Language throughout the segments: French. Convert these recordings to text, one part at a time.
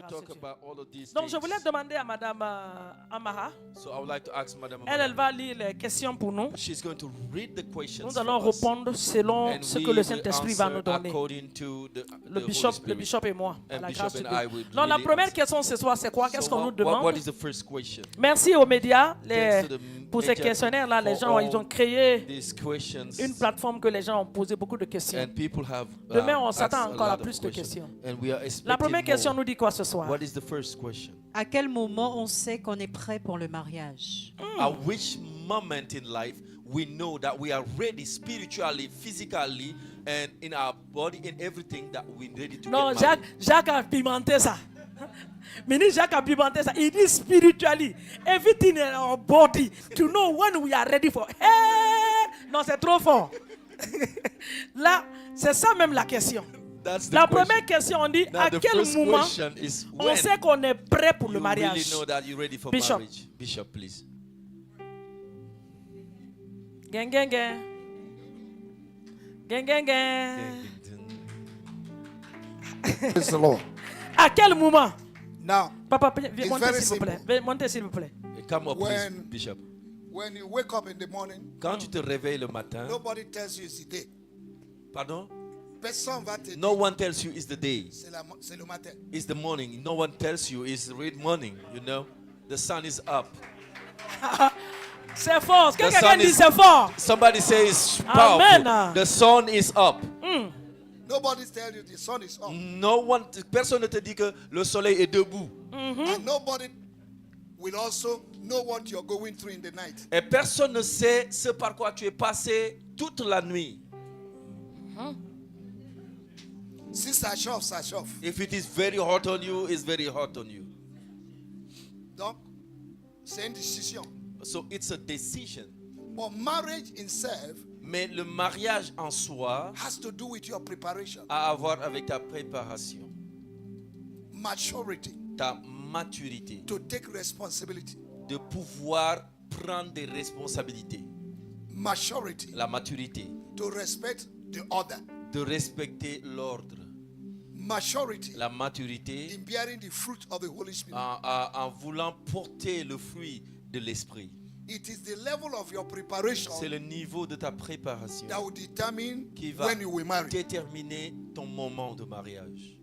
we Grâce talk à Dieu. about all of these Donc je things. voulais demander à Madame Amara. So I would like to ask Madam Elle Amara. va lire les questions pour nous. She's going to read the questions Nous allons for us, répondre selon and ce we que le will Saint-Esprit va nous answer donner. according to the Le Holy bishop Spirit. et moi, à And la Bishop grâce de and Dieu. I will Donc la really première answer. question ce soir, c'est quoi? Qu'est-ce So qu'on nous what demande? is the first question? Merci aux médias Thanks to the pour ces media questionnaires-là. Les for gens, all ils ont créé these questions, une plateforme que les gens ont posé beaucoup de questions. and people have Demain, on asked s'attend a encore à lot of plus de questions. And we are La expecting première question more. nous dit quoi ce soir? What is the first question? À quel moment on sait qu'on est prêt pour le mariage? At which moment in life we know that we are ready spiritually, physically, and in our body, in everything that we're ready to Non, get married? Jacques a pimenté ça. Ministre Jacques a pimenté ça. Il dit spiritually, everything in our body to know when we are ready for. Hey! Non, c'est trop fort. Là, c'est ça même la question. That's the La question. première question, on dit Now à the quel first moment question is on when sait qu'on est prêt pour le you really mariage. know that you're ready for Bishop. marriage. Bishop, please. Gang, gang, gang. Gang, gang, gang. Praise the Lord. À quel moment? Now, Papa, viens It's monter very s'il vous plaît. simple. Viens monter s'il vous plaît. Come up, please, When- Bishop. when you wake up in the morning, Quand tu te réveilles le matin, nobody tells you it's the day. pardon? Personne va te No dire, one tells you it's the day. c'est le matin. It's the morning. No one tells you it's red morning. You know, the sun is up. C'est fort. The Quelqu'un sun dit is- c'est fort. Somebody says powerful. Amen. The sun is up. Nobody tells you the sun is up. No one. Personne ne te dit que le soleil est debout. And nobody will also know what you're going through in the night. Et personne ne sait ce par quoi tu es passé toute la nuit. Si ça chauffe, ça chauffe. If it is very hot on you, it's very hot on you. Donc, c'est une décision. So it's a decision. But marriage itself Mais le mariage en soi has to do with your preparation, a à voir avec ta préparation, maturity, ta maturité, to take responsibility, de pouvoir prendre des responsabilités, maturity, la maturité, to respect the other, de respecter l'ordre, maturity la maturité in bearing the fruit of the Holy Spirit. en voulant porter le fruit de l'esprit. It is the level of your preparation C'est le niveau de ta préparation that will determine qui va when you will marry. déterminer ton moment de mariage.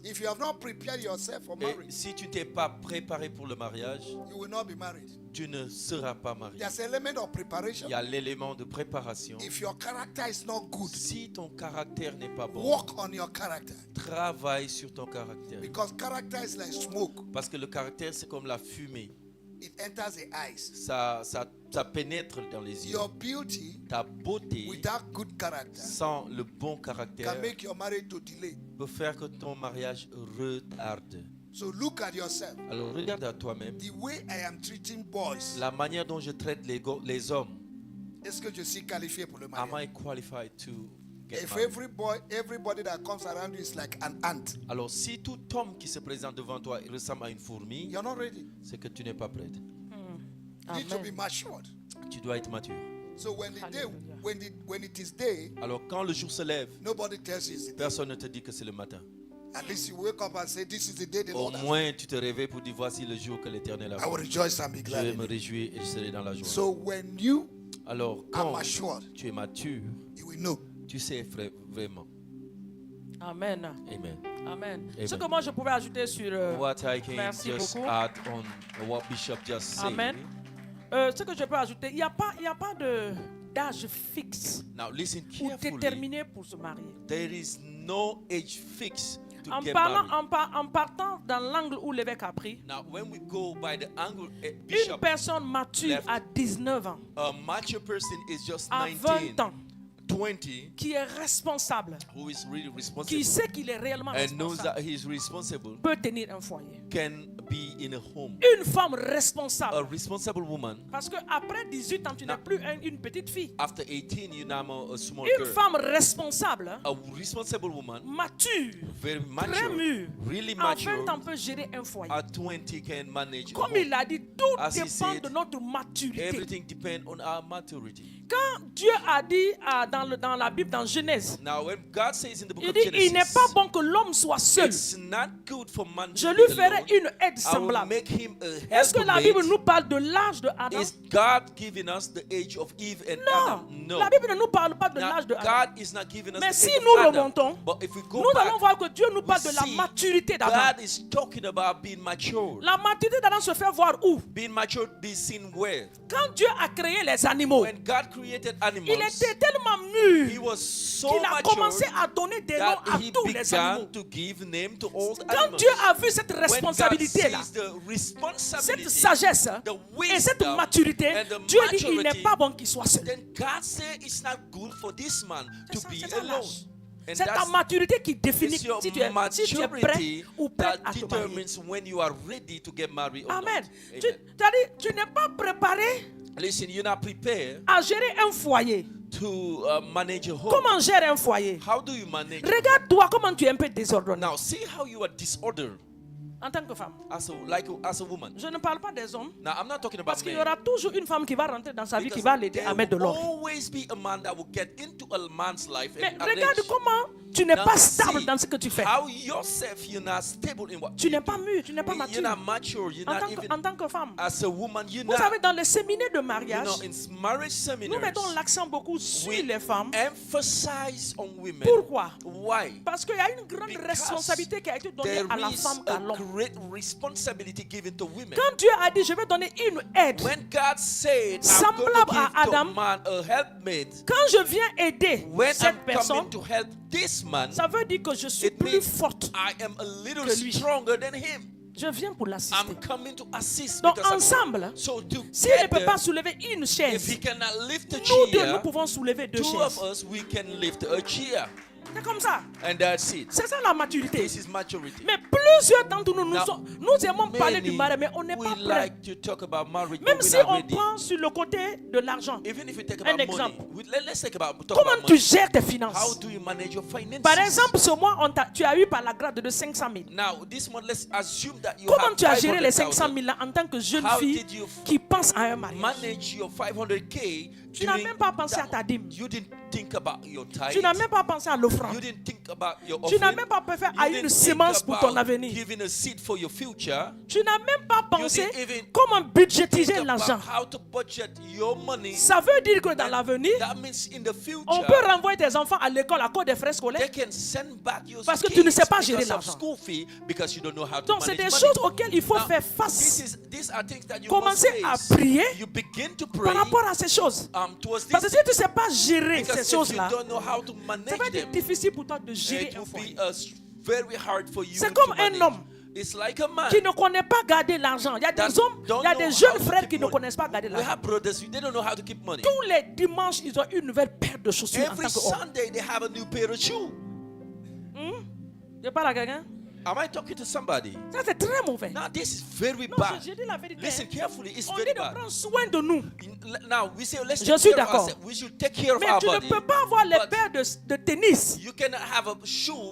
If you have not prepared yourself for Et marriage, si tu t'es pas préparé pour le mariage, you will not be married. tu ne seras pas marié. There's an element of preparation. Il y a l'élément de préparation. If your character is not good, Si ton caractère n'est pas bon, work on your character. travaille sur ton caractère. Because character is like smoke. Parce que le caractère, c'est comme la fumée. It enters the eyes. Ça pénètre dans les yeux. Your beauty Ta beauté, without good character sans le bon caractère, can make your marriage to delay. peut faire que ton mariage retarde. So look at yourself. Alors regarde à toi-même. The way I am treating boys, La manière dont je traite les hommes. est-ce que je suis qualifié pour le Am mariage? I qualified to get If married? everybody that comes around you is like an ant, Alors si tout homme qui se présente devant toi ressemble à une fourmi, you're not ready. c'est que tu n'es pas prête. You need to be Amen. matured. Tu dois être mature. So when the day, Hallelujah. when it is day, Alors quand le jour se lève, nobody tells you it's the day. personne ne te dit que c'est le matin. At least you wake up and say, "This is the day the Au Lord has moins tu te réveilles pour dire voici le jour que l'Éternel a I will fait. rejoice and be Je glad." vais in me it." réjouir et je serai dans la joie. So when you Alors are quand matured, tu es mature, you will know. tu sais vraiment. Amen. Amen. Amen. Amen. Ce que moi je pouvais ajouter sur. What I can Merci just beaucoup. add on what Bishop just said. Amen. Ce que je peux ajouter, il n'y a pas d'âge fixe Now listen ou carefully. déterminé pour se marier. There is no age fix to En, get parlant, married. en partant dans l'angle où l'évêque a pris, Now when we go by the angle une Bishop, personne mature left. à 19 ans, a mature person is just à 19, 20 ans, 20, qui est responsable, who is really qui responsible sait qu'il est réellement and knows responsable, that he is responsible, peut tenir un foyer. can be in a home. Une femme A responsable. responsible woman, Parce qu'après 18 ans, tu n'es plus une petite fille. after 18, you're now a small Une girl. femme responsable, A responsible woman, mature, very très mature, mûre, really en mature, 20 ans peut gérer un foyer. at 20 can manage a Comme home. il a dit, tout As he dépend said, de notre maturité. Everything depends on our maturity. Quand Dieu a dit dans la Bible, dans Genèse, Now, when God says in the book il of dit, il n'est Genesis, pas bon que l'homme soit seul. it's not good for man Je to lui be ferai alone. une aide I will semblable. make him a Est-ce que la Bible helpmate. nous parle de l'âge de Adam? Is God giving us the age of Eve and Non. Adam? No. La Bible ne nous parle pas de Now, l'âge de Adam. God is not giving us Mais the si age of nous Adam. remontons, But if we go nous back, allons voir que Dieu nous we parle de la see maturité d'Adam. God is talking about being mature. La maturité d'Adam se fait voir où? Being mature, be seen where? Quand Dieu a créé les animaux, When God created il animals, était tellement He mûr was so qu'il a mature commencé à donner des noms that à He tous les began animaux. to give name to all the Quand animals. Dieu a vu cette When God responsabilité-là, sees the responsibility, cette sagesse the et cette wisdom maturité, and the Dieu dit il n'est maturity, pas bon qu'il soit seul. then God said it's not good for this man to C'est be ça, alone. l'âge. And C'est ta that's maturité qui définit it's your si tu es prêt maturity ou prêt that à te marier. determines when you are ready to get married or Amen. not. Tu, Amen. c'est-à-dire, tu n'es pas préparé Listen, you're not prepared à gérer un foyer. to manage a home. Comment on gère un foyer? How do you manage? Regarde-toi comment tu es un peu désordonné Now, see how you are disordered en tant que femme. as a woman. Je ne parle pas des hommes. Now, I'm not talking about Parce qu'il y men. aura toujours une femme qui va rentrer dans sa vie, qui Because va l'aider there à mettre de will l'ordre. always be a man that will get into a man's life Mais and regarde arrange. comment tu n'es Now, pas stable see dans ce que tu fais. how yourself you're not stable in what Tu you n'es do. pas mûr, tu n'es pas You're mature. not mature. You're not even En tant que femme. as a woman. You're Vous not. savez, dans les séminaires de You mariage, know, in marriage nous seminars, mettons l'accent beaucoup sur we les femmes. emphasize on women. Pourquoi? Why? Parce qu'il y a une grande Because responsabilité qui a été donnée there à la is femme qu'à a l'homme. great responsibility given to women. Quand Dieu a dit, je vais donner une aide, When God said, I'm semblable going to à give to Adam, man a helpmate, quand je viens aider when cette I'm personne, coming to help this man, ça veut dire que je suis it plus means forte. I am a little que lui. stronger than him. Je viens pour l'assister. I'm coming to assist Donc because I'm- ensemble, so si elle ne peut together, pas soulever une if chaise, he cannot lift a nous deux, nous chair, pouvons soulever deux two of chaises. us, we can lift a chair. C'est comme ça. And that's it. C'est ça la maturité. This is maturity. Mais plusieurs d'entre nous, Now, nous aimons parler du Many, mariage, mais on n'est we pas prêt. like to talk about marriage, Même but si we're not on ready. prend sur le côté de l'argent. Even if we take un about exemple. money, let's talk about Comment tu money. gères tes How finances? do you manage your finances? Par exemple, ce mois, tu as eu par la grâce de 500 000. Now, this month, let's assume that you Comment have tu as géré les 500 500,000. 000 là en tant que jeune How fille did you qui pense à un mariage? manage your 500K. Tu n'as during même pas pensé that- à ta dîme. You didn't think about your tithe. Tu n'as même pas pensé à l'offrande. You didn't think about your Tu n'as offering. même pas fait You à didn't une think semence pour ton about avenir. giving a seed for your future. Tu n'as même pas pensé didn't even comment budgétiser Think about l'argent. how to budget your money. Ça veut dire que dans And l'avenir, that means in the future, on peut renvoyer tes enfants à l'école à cause des frais they scolaires. can send back your Parce que kids tu ne sais pas because gérer of l'argent. school fee because you don't know how to Donc c'est manage des money. choses auxquelles il faut Now, faire face. these are things that you Commencez must à face. prier You begin to par pray rapport à ces choses. towards Parce que these si tu ne sais pas gérer because ces if you choses-là, don't know how to ça manage va être them, difficile pour toi de gérer it un will foyer. be very hard for you C'est to comme un manage. homme It's like a man. qui ne connaît pas garder l'argent. Il y a that des hommes, don't il y a know des how jeunes to frères keep qui ne money. connaissent pas garder We l'argent. have brothers, they don't know how to keep money. Tous les dimanches, ils ont une nouvelle paire de chaussures en Every tant qu'homme. Sunday they have a new pair of shoes. Je parle à quelqu'un. Am I talking to somebody? Ça, c'est très mauvais. Now this is very Non, bad. je dis la vérité. Listen carefully, it's On very dit de bad. prendre soin de nous. Now we say let's Je take suis care of d'accord. ourselves. We should take care of Mais our tu ne body. peux pas avoir les But paires de tennis you cannot have a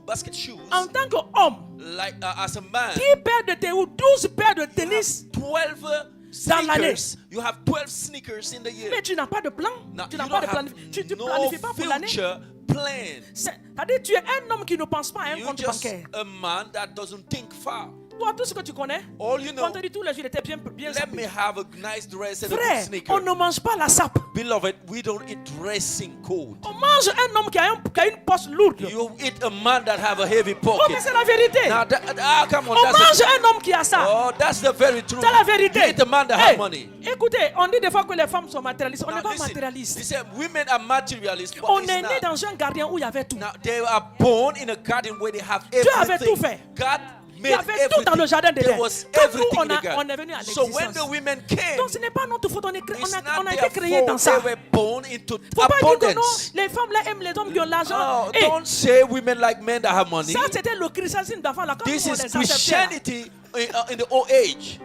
basket shoes, en tant qu'homme. like as a man. 10 paires de tennis ou 12 paires de tennis. 12 Dans l'année. sneakers. You have 12 sneakers in the year. Mais tu n'as pas de plan. Now, Tu you n'as pas don't de plan. have Tu ne no planifies pas pour l'année. future plan. C'est-à-dire tu es un homme qui ne pense pas à un You're compte just bancaire. a man that doesn't think far. Toi, tout ce que tu connais, All you know, on te dit tous les jours, il était bien let sapé. me have a nice dress and a good Frère, sneaker. on ne mange pas la sape. Beloved, we don't eat dressing code. On mange un homme qui a une poche lourde. You eat a man that have a heavy Oh, mais pocket. c'est la vérité. Now, come on, On that's mange the, un homme qui a ça. oh, that's the very truth. C'est la vérité. You eat a man that Hey, have money. écoutez, on dit des fois que les femmes sont matérialistes. On Now, n'est pas listen, matérialiste. they say women are materialists, but On it's est né not. dans un gardien où il y avait tout. Now, they are born in a garden where they have Dieu avait everything. tout fait. God Il made y avait tout dans le jardin everything. d'Éden. There was Quand nous, everything in the on garden. est venu à So when l'existence. the women came, Donc ce n'est pas notre faute. On it's a not été créé their dans fault. ça. They were born into Faut pas dire que non, abundance. les femmes là aiment les hommes qui ont l'argent. Oh, Et don't say women like men that have money. ça, c'était le christianisme d'avant là. Quand This nous, on is les acceptait là. Christianity in the old age.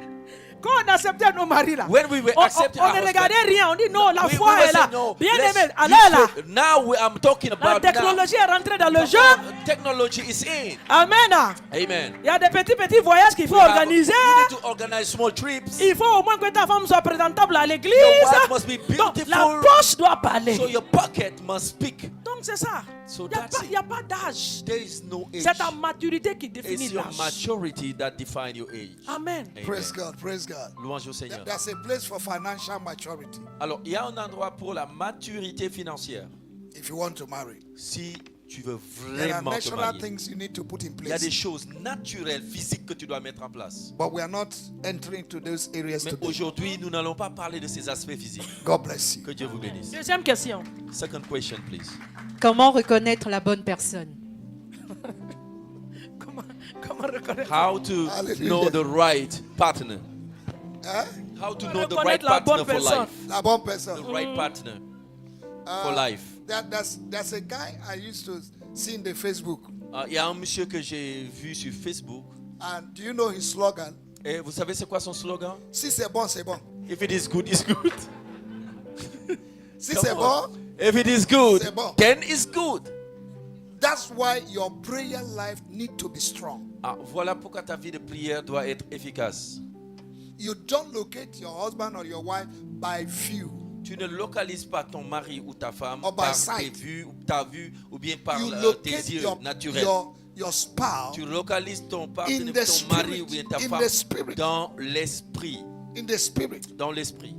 Quand on acceptait nos maris là, When we were accepting on our ne husband, regardait rien. On dit non, la we foi were est là. saying, no, Bien let's aimé, use allez là. it. Now I'm talking La about now. technologie est rentrée dans le Come jeu. on, technology is in. Amen. Amen. Il y a des petits voyages qu'il faut organiser. You need to organize small trips. Il faut au moins que ta femme soit présentable à l'église. Your wife must be Donc beautiful. la poche doit parler. So your pocket must speak. Donc c'est ça. So Il that's n'y a pas d'âge. There is no age. C'est ta maturité qui définit It's your l'âge. maturity that defines your age. Amen. Amen. Praise God, praise God. Louange au Seigneur. There's a place for financial maturity Alors, il y a un endroit pour la maturité financière. if you want to marry. Si tu veux There are vraiment te natural marier, things you need to put in il y a des place. choses naturelles, physiques que tu dois mettre en place. But we are not entering into those areas Mais today. aujourd'hui, nous n'allons pas parler de ces aspects physiques. God bless you. Que Dieu vous bénisse. Deuxième question. Second question, please. Comment reconnaître la bonne personne? Comment reconnaître? How to Hallelujah. know the right partner. Hein? How to know the right Reconnaître la partner bonne for personne. life. La bonne The personne. right partner for life. There's a guy I used to see in the Facebook. Il y a un monsieur que j'ai vu sur Facebook. And do you know his slogan? Et vous savez c'est quoi son slogan? Si c'est bon, c'est bon. If it is good, it's good. Si Come c'est on. bon, If it is good, C'est bon. then it's good. that's why your prayer life need to be strong. Ah, voilà pourquoi ta vie de prière doit être efficace. You don't locate your husband or your wife by view. Tu ne localises pas ton mari ou ta femme Or by par sight. tes vues, ta vue ou bien par You tes locate yeux your, naturels. your spouse Tu localises ton partenaire, in the ton mari ou bien spirit. ta In femme the spirit. dans l'esprit. In the spirit. Dans l'esprit.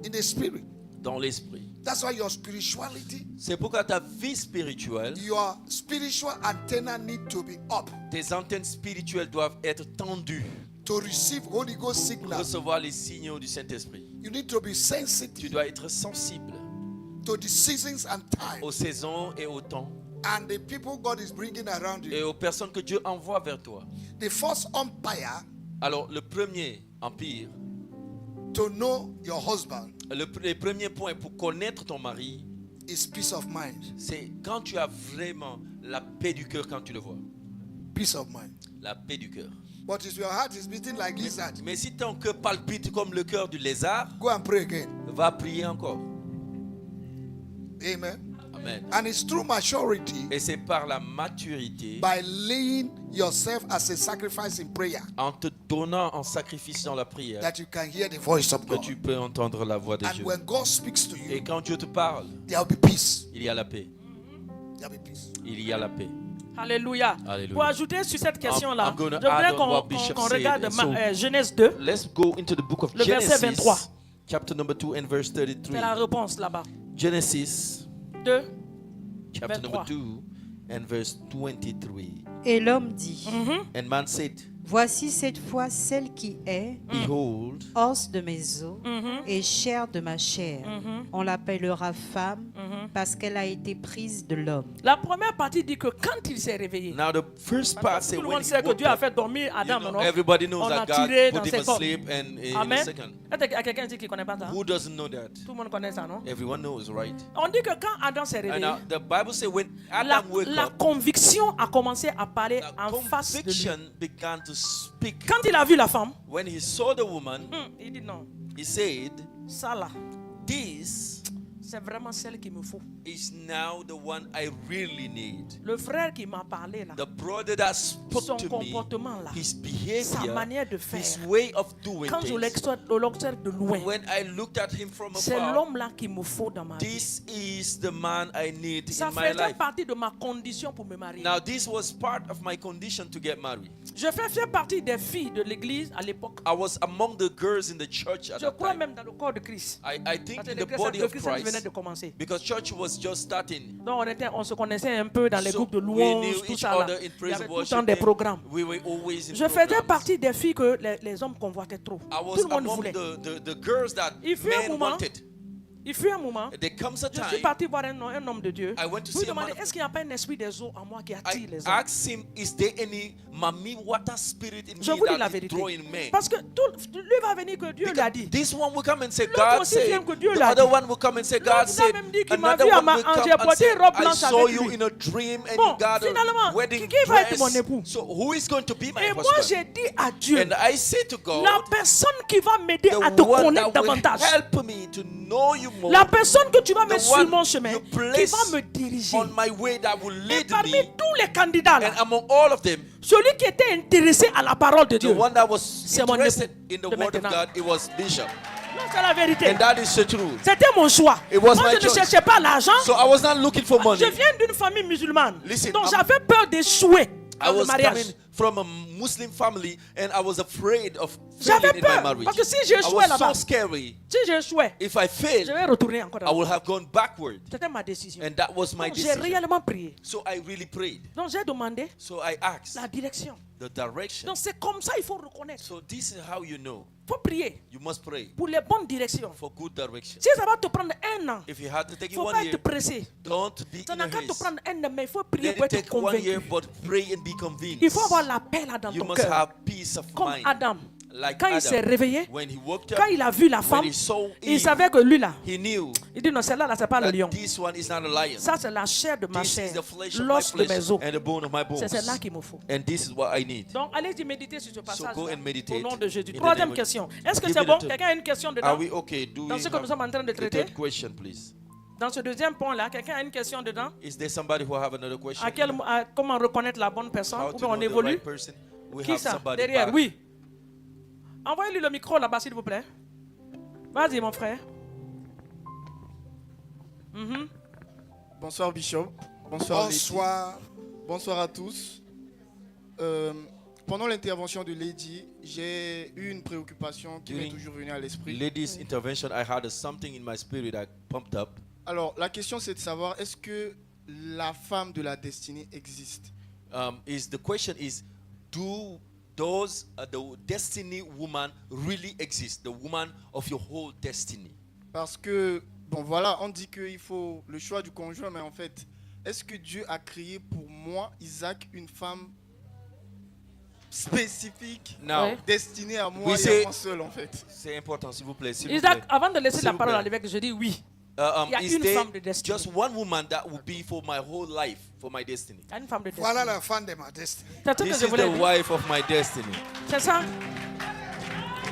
In the spirit. Dans l'esprit. That's why your spirituality, C'est pourquoi ta vie spirituelle, your spiritual antenna need to be up tes antennes spirituelles doivent être tendues to receive Holy Ghost pour signals. recevoir les signaux du Saint-Esprit. You need to be Tu sensitive dois être sensible to the seasons and aux times saisons et au temps and the people God is bringing around et you. aux personnes que Dieu envoie vers toi. The first umpire Alors, le premier empire, to know your husband les premiers points pour connaître ton mari, is peace of mind. c'est quand tu as vraiment la paix du cœur quand tu le vois. Peace of mind. La paix du cœur. But if your heart is beating like lizard, Mais si ton cœur palpite comme le cœur du lézard, go and pray again. va prier encore. Amen. Amen. And it's through maturity Et c'est par la maturité, by laying yourself as a sacrifice in prayer en te donnant en sacrifice dans la prière, that you can hear the voice of que God. tu peux entendre la voix de And Dieu. when God speaks to Et you, quand Dieu te parle, there will be peace. il y a la paix. There will be peace. Il y a la paix. Alléluia. Alléluia. Pour ajouter sur cette question-là, I'm gonna je voudrais add on what Bishop qu'on said. regarde So- Genèse 2. Let's go into the book of Le verset 23. Genesis, chapter number 2 and verse C'est 33. la réponse là-bas. Genesis, 2. chapter 23. number 2 and verse 23. Et l'homme dit, And man said, voici cette fois celle qui est behold, os de mes os et chair de ma chair. On l'appellera femme parce qu'elle a été prise de l'homme. La première partie dit que quand il s'est réveillé, now the first part say tout le when monde he sait que woke Dieu a up, fait dormir you Adam. know, non? everybody knows On a that God tiré put dans him ses corps. asleep and in a Amen. second. Est-ce qu'il y a quelqu'un ici qui ne connaît pas ça? Who doesn't know that? Tout le monde connaît ça, non? Everyone knows, right? On dit que quand Adam s'est And réveillé, now the Bible says when la, Adam woke la up, conviction a commencé à parler the en face de lui. conviction began to speak. Quand il a vu la femme, When he saw the woman, il dit non, he said, ça là, this c'est vraiment celle qu'il me faut. is now the one I really need. Le frère qui m'a parlé là, The brother that spoke son to me, comportement là, his sa behavior, manière de faire, his way of doing quand je things. l'observe de loin, When I looked at him from c'est afar, l'homme là qu'il me faut dans ma vie. this is the man I need Ça in my faisait life. partie de ma condition pour me marier. Now this was part of my condition to get married. Je fais partie des filles de l'église à l'époque. I was among the girls in the church at Je that crois time. même dans le corps de Christ. I think Parce in que the body of Christ venait Christ, de commencer. because church was just starting. Donc on se connaissait un peu dans les So groupes de we louanges, knew tout each ça là. other in Il y praise avait and tout le temps worship. des and programmes. We were always in Je faisais programs. partie des filles que les hommes convoitaient trop. I was Tout le monde among voulait. the girls that Il fut un men moment, wanted. Il fut un moment, There comes a je suis time parti voir un homme de Dieu. I went to Pour lui see a man demander, of est-ce qu'il n'y a pas un esprit des eaux en moi qui attire I les hommes? asked him, is there any Mami water spirit in Je me vous dis la that is vérité. drawing men? Parce que lui va venir que Dieu lui a dit. This one will come and say, L'autre God aussi said. vient que Dieu The l'a other dit. one will come and say, L'autre God va said. même dire qu'il m'a Another vu à one will ma- come j'ai and porté say, une robe I blanche saw avec you lui. in a dream and Bon, you got finalement, a wedding qui va être mon dress. époux? So who is going to be my Et moi, husband? j'ai dit à Dieu, And I say to God, la personne qui va m'aider à the te one connaître that will davantage, help me to know you more, la personne que tu vas the mettre sur one mon chemin, you qui place va me diriger. on my way that will Et lead parmi me, tous les candidats, là, and among all of them, celui qui était intéressé à la parole de the Dieu, one that was c'est mon interested époux in the de word of maintenant. God, it was Bishop. Non, c'est la vérité. And that is the truth. C'était mon choix. It was Moi, my je ne choice. cherchais pas l'argent. So I was not looking for money. Je viens d'une famille musulmane. Listen, Donc I'm- j'avais peur d'échouer I dans le was mariage. coming from a Muslim family and I was afraid of J'avais failing in my peur, marriage. parce que si I j'échouais was là-bas, so scary. si j'échouais, If I je failed, vais retourner encore I dans would have gone backward. C'était ma décision. And that was my Donc j'ai decision. réellement prié. So I really prayed. Donc j'ai demandé So I asked la direction. the direction. Donc c'est comme ça il faut reconnaître. So this is how you know. Il faut prier You must pray pour les bonnes directions. for good direction. Si ça va te prendre un an, If you have to take il you ne faut 1 pas year, être pressé. don't be Ça in a n'a qu'à te haste. prendre un an, mais il faut prier Let pour it être take 1 year, convaincu. but pray and be convinced. Il faut avoir la paix là dans You ton must cœur. have peace of Comme mind. Adam. Like Quand il s'est Adam, réveillé, when he woke quand up, il a vu la when femme, he saw il Eve, savait que lui là, he knew il dit non, celle-là, là, c'est pas le that lion. this one is not a lion. Ça, c'est la chair de ma This is chair, the flesh of my l'os de mes flesh os. and the bone of my bones. C'est celle-là qu'il me faut. And this is what I need. Donc, allez-y méditer sur ce passage go and meditate au nom de Jésus. in the Troisième name of- question. Est-ce que Give c'est me bon? the third. Quelqu'un a une question Are dedans? we okay? Do Dans we ce que nous sommes en train de the traiter? third question, please? Dans ce deuxième point-là, quelqu'un a une question dedans? Is there somebody who have another question? Comment reconnaître la bonne personne? How Ou to bien know on the évolue? right person? We Qui have ça? somebody Derrière, back. oui. Envoyez-lui le micro là-bas, s'il vous plaît. Vas-y, mon frère. Bonsoir Bishop. Bonsoir Lady. Bonsoir. Bonsoir à tous. Pendant l'intervention de Lady, j'ai eu une préoccupation qui m'est During toujours venue à l'esprit. Lady's intervention, I had something in my spirit that pumped up. Alors, la question c'est de savoir, est-ce que la femme de la destinée existe? The question is, do those the destiny woman really exist? The woman of your whole destiny? Parce que, bon voilà, on dit qu'il faut le choix du conjoint, mais en fait, est-ce que Dieu a créé pour moi, Isaac, une femme spécifique, Now, Ouais. destinée à moi We et say- à moi seul en fait? c'est important, s'il vous plaît. S'il vous Isaac, plaît. avant de laisser S'il la vous parole à plaît. l'évêque, je dis oui. Il y a Is une there femme de destinée. just one woman that will be for my whole life, for my destiny? Il y a une femme de Voilà destinée. la femme de ma destinée. C'est ce que This je is voulais the dire. wife of my destiny. C'est ça?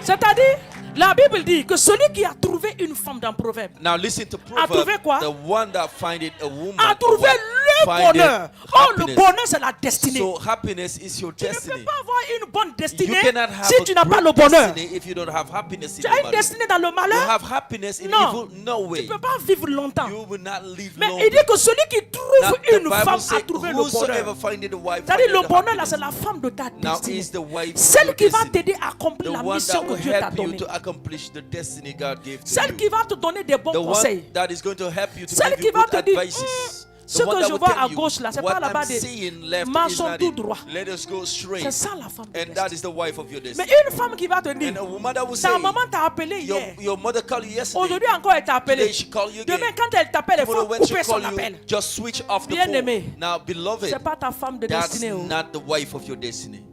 C'est-à-dire, la Bible dit que celui qui a trouvé une femme dans Proverbe Now listen to trouvé Proverbs. quoi? The one that findeth a woman a a trouvé wife le findeth bonheur. Oh, le happiness. bonheur, c'est la destinée. So happiness is your Tu ne peux destiny. pas avoir une bonne You destinée cannot have si a tu n'as pas great le bonheur. destiny if you don't have happiness in Tu your as une marriage. destinée dans le You malheur? have happiness in Non. evil? No Tu way. ne peux pas vivre longtemps. You will not live Mais long. il dit que celui qui Now, trouve the une Bible femme a says, trouvé le whosoever bonheur. findeth a wife C'est-à-dire, findeth le bonheur, là, happiness. c'est la femme de ta Now destinée. is the wife of Celle your qui va destiny. t'aider à accomplir The la one mission that que will Dieu t'a help you donnée. to accomplish the destiny God gave to Celle you. qui va te donner des bons The one conseils. that is going to help you to Celle give qui you va good te dire, advices. ce The one que that je will vois tell à you, gauche là, c'est what pas là-bas I'm des- seeing left is marchons not tout it. droit. Let us go straight. C'est ça la femme de And that destinée. is the wife of your Mais destiny. une femme qui va te And dire, a woman that will say, ta maman t'a appelé hier. your mother called you yesterday. Aujourd'hui encore, elle t'a appelé. Today she called you again. Demain, quand elle t'appelle, il faut Tomorrow when she couper son call you, appel. just switch off the Bien-aimé. phone. Now, beloved, C'est pas ta femme de that's destinée. Oh. not the wife of your destiny.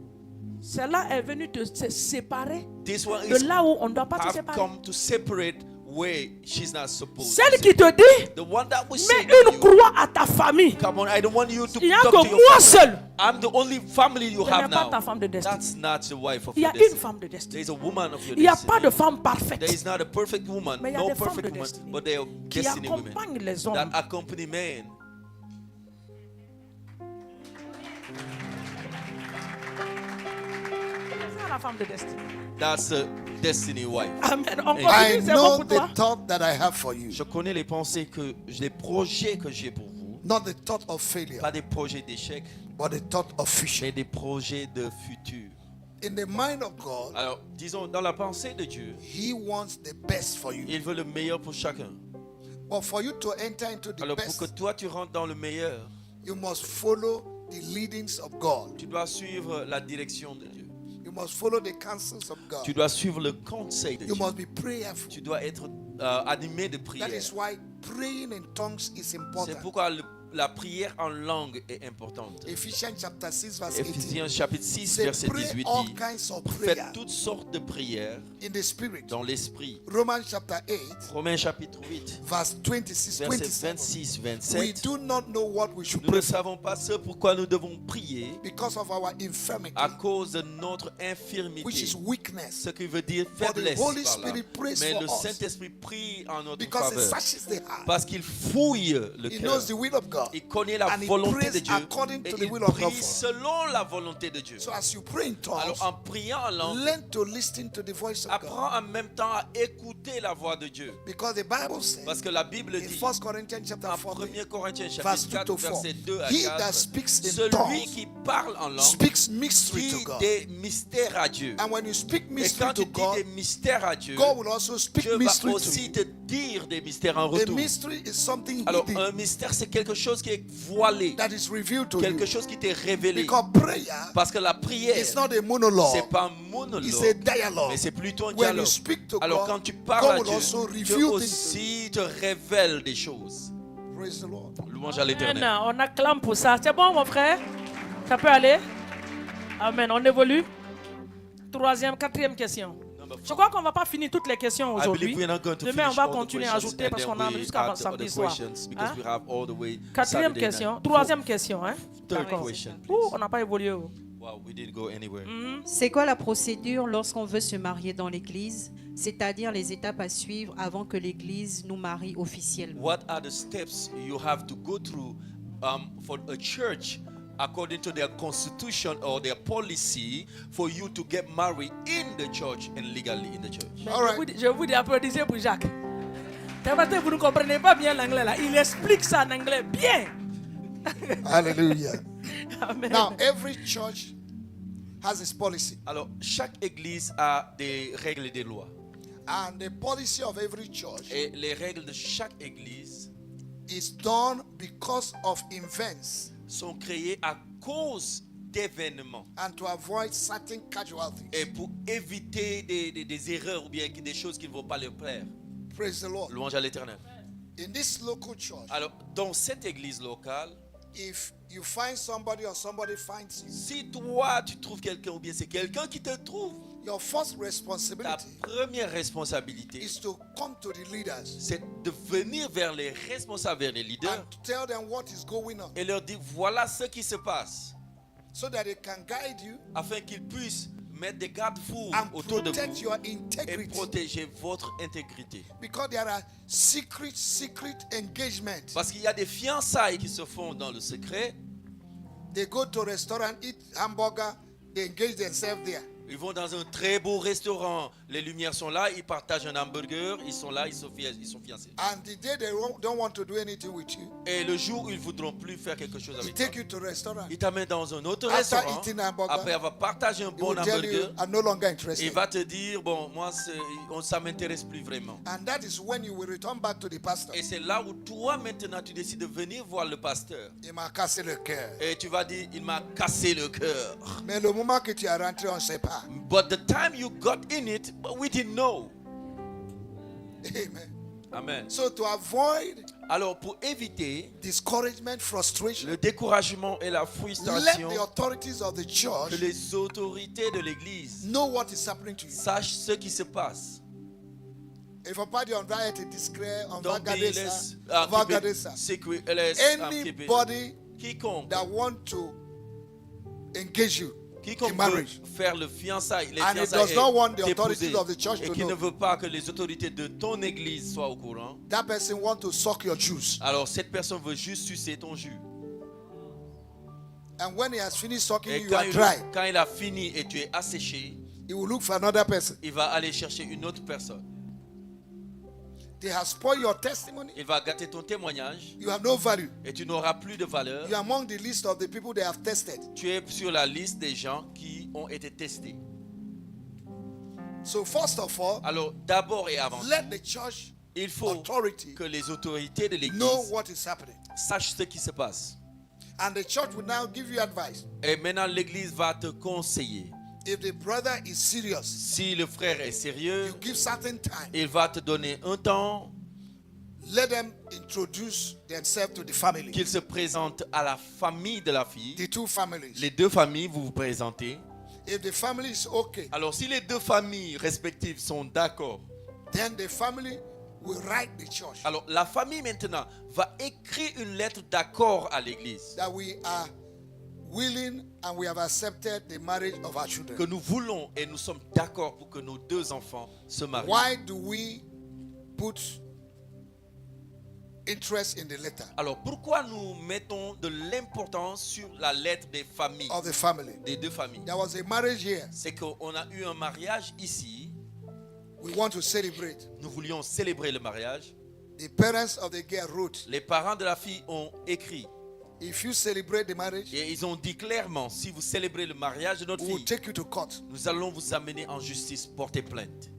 Celle-là est venue te séparer This one de is là où on ne doit pas te have séparer. come to separate where she's not supposed Celle to. qui te dit, The one that will say mets to une you, croix à ta famille. come on, I don't want you to Il n'y a talk que to your moi family. seul. I'm the only family you Ce have n'est pas now. ta femme de destinée. That's not the wife of Il y a your une destiny. femme de There destinée. is a woman of your Il n'y a destiny. pas de femme parfaite There is not a perfect woman, Mais il y a no des femmes perfect de woman, destinée but they are qui destiny women accompagnent les hommes. that accompany men. C'est ça la femme de destinée. That's a destiny wife. Amen. On I continue, c'est bon know pour toi. the thought that I have for you, Je connais les pensées les projets que j'ai pour vous, not the thought of failure, pas des projets d'échec, but the thought of future. mais des projets de futur. In the mind of God, Alors, disons, dans la pensée de Dieu, He wants the best for you. il veut le meilleur pour chacun. But for you to enter into the Alors, pour que best, toi, tu rentres dans le meilleur, you must follow the leadings of God. tu dois suivre la direction de Dieu. You must follow the counsels of God. Tu dois suivre le conseil de You Dieu. must be prayerful. Tu dois être animés de That prière. is why praying in tongues is C'est important. pourquoi la prière en langue est importante. Ephesians chapter 6 verse 18. Ephésiens chapitre 6 Say, verset pray 18 all dit: kinds of faites prayer toutes sortes de prières in the spirit. dans l'esprit. Romans chapter 8 Romains chapitre 8 verse 26, verset 27. 26 We 27. do not know what we should Nous ne pray for savons pas ce pourquoi nous devons prier because of our infirmity, à cause de notre which infirmité, is weakness. ce qui veut dire For the faiblesse Holy par là. Spirit prays Mais for le us Saint-Esprit prie en notre because it faveur searches the heart. parce qu'il fouille le He cœur. knows the will of God. Il connaît la And he volonté prays de Dieu according et to the il will of God prie for us. selon la volonté de Dieu. So as you pray in tongues, Alors en priant en langue, learn to listen to the voice of God. apprends en même temps à écouter la voix de Dieu. Because the Bible says Parce que la Bible in dit 1 Corinthians chapter en 4, 1 Corinthiens verse chapitre 2 to 4 4, verset 2 à he that 4, speaks in celui tongues qui parle en langue speaks mystery to dit God. des mystères à Dieu. And when you speak Et mystery quand to tu dis God, des mystères à Dieu, God will also speak Dieu va mystery to aussi you. te dire des mystères en A retour. mystery is something Alors hidden un mystère, c'est quelque chose qui est voilé, that is revealed to quelque you. chose qui t'est révélé. Because prayer Parce que la prière, is not a monologue, c'est pas un it's a monologue, dialogue. mais c'est plutôt un When you dialogue. speak to Alors God, quand tu parles à God will Dieu, also Dieu reveal things to aussi te révèle des choses. you. Praise the Lord. Louange à l'Éternel. Amen. On acclame pour ça. C'est bon, mon frère? Ça peut aller? Amen. On évolue. Troisième, quatrième question. Je crois qu'on ne va pas finir toutes les questions I aujourd'hui. believe we're not going to Demain, on finish va all the continuer à questions ajouter and parce then qu'on a we jusqu'à add the samedi other soir. questions because Hein? we have all the way Quatrième Saturday question. night. Troisième question. Hein? Third D'accord. question, Ouh, please. on n'a pas évolué. Oh. Wow, we didn't go anywhere. C'est quoi la procédure lorsqu'on veut se marier dans l'église? C'est-à-dire les étapes à suivre avant que l'église nous marie officiellement. What are the steps you have to go through for a church according to their constitution or their policy for you to get married in the church and legally in the church? Mais All right. je vous dis, applaudissez pour Jacques. C'est parce que vous ne comprenez pas bien l'anglais là. Il explique ça en anglais bien. Hallelujah. Amen. Now, every church has its policy. Alors, chaque église a des règles et des lois. And the policy of every church Et les règles de chaque église is done because of events sont créées à cause d'événements and to avoid certain casualties. et pour éviter des erreurs ou bien des choses qui ne vont pas leur plaire. Praise the Lord. Louange à l'Éternel. In this local church, Alors, dans cette église locale, if you find somebody or somebody finds you, si toi tu trouves quelqu'un ou bien c'est quelqu'un qui te trouve, your first ta responsibility première responsabilité, is to come to the leaders c'est de venir vers les responsables, vers les leaders and to tell them what is going on et leur dire voilà ce qui se passe so that they can guide you afin qu'ils puissent mettre des garde-fous and autour de protect vous your et integrity. protéger votre intégrité. Because there are secret engagements. Parce qu'il y a des fiançailles qui se font dans le secret. They go to a restaurant, eat hamburger, they engage themselves there. Ils vont dans un très beau restaurant, les lumières sont là, ils partagent un hamburger, ils sont là, ils sont fiancés. And the day they don't want to do anything with you, Et le jour où ils ne voudront plus faire quelque chose they avec toi, take you to a restaurant. il t'amène dans un autre After restaurant. eating hamburger, Après avoir partagé un He bon will tell you, hamburger, I'm no longer il interested. va te dire, bon, moi, ça ne m'intéresse plus vraiment. And that is when you will return back to the pastor. Et c'est là où toi, maintenant, tu décides de venir voir le pasteur. Il m'a cassé le cœur. Et tu vas dire, il m'a cassé le cœur. Mais le moment que tu es rentré, on ne sait pas. But the time you got in it, but we didn't know. Amen. Amen. So to avoid Alors, pour éviter discouragement, frustration, le découragement et la let frustration, the authorities of the que church les autorités de l'église know what is happening to you. sachent ce qui se passe. Il ne faut pas dire on va être discret, on va Don't be garder ça, less, on va garder ça. secret, less, keep it. Anybody Quiconque, that want to engage you in quiconque veut marriage faire le fiançailles, les and it fiançailles does not want the et authorities t'épouser, of the church et to qui ne know, veut pas que les autorités de ton église soient au courant, that person want to suck your juice. alors cette personne veut juste sucer ton jus. And when he has finished sucking Et you, you are quand dry. il a fini et tu es asséché, He will look for another person. il va aller chercher une autre personne. They have spoiled your testimony. Il va gâter ton témoignage You have no value. et tu n'auras plus de valeur. You are among the list of the people they have tested. Tu es sur la liste des gens qui ont été testés. So first of all, Alors, d'abord et avant, let the church il faut authority que les autorités de know l'église what is happening. sachent ce qui se passe. And the church will now give you advice. Et maintenant, l'église va te conseiller. If the brother is serious, Si le frère est sérieux, you give certain time. il va te donner un temps Let them introduce themselves to the family. qu'il se présente à la famille de la fille. The two families. Les deux familles, vous vous présentez. If the family is okay, Alors, si les deux familles respectives sont d'accord, then the family will write the church alors la famille maintenant va écrire une lettre d'accord à l'église that we are willing and we have accepted the marriage of our que children. nous voulons et nous sommes d'accord pour que nos deux enfants se marient. Why do we put interest in the letter Alors, pourquoi nous mettons de l'importance sur la lettre des familles, of the family? des deux familles? There was a marriage here. C'est qu'on a eu un mariage ici. We want to celebrate. Nous voulions célébrer le mariage. The parents of the girl wrote, Les parents de la fille ont écrit if you celebrate the marriage, et ils ont dit clairement, si vous célébrez le mariage de notre we will fille, take you to court. nous allons vous amener en justice, porter plainte.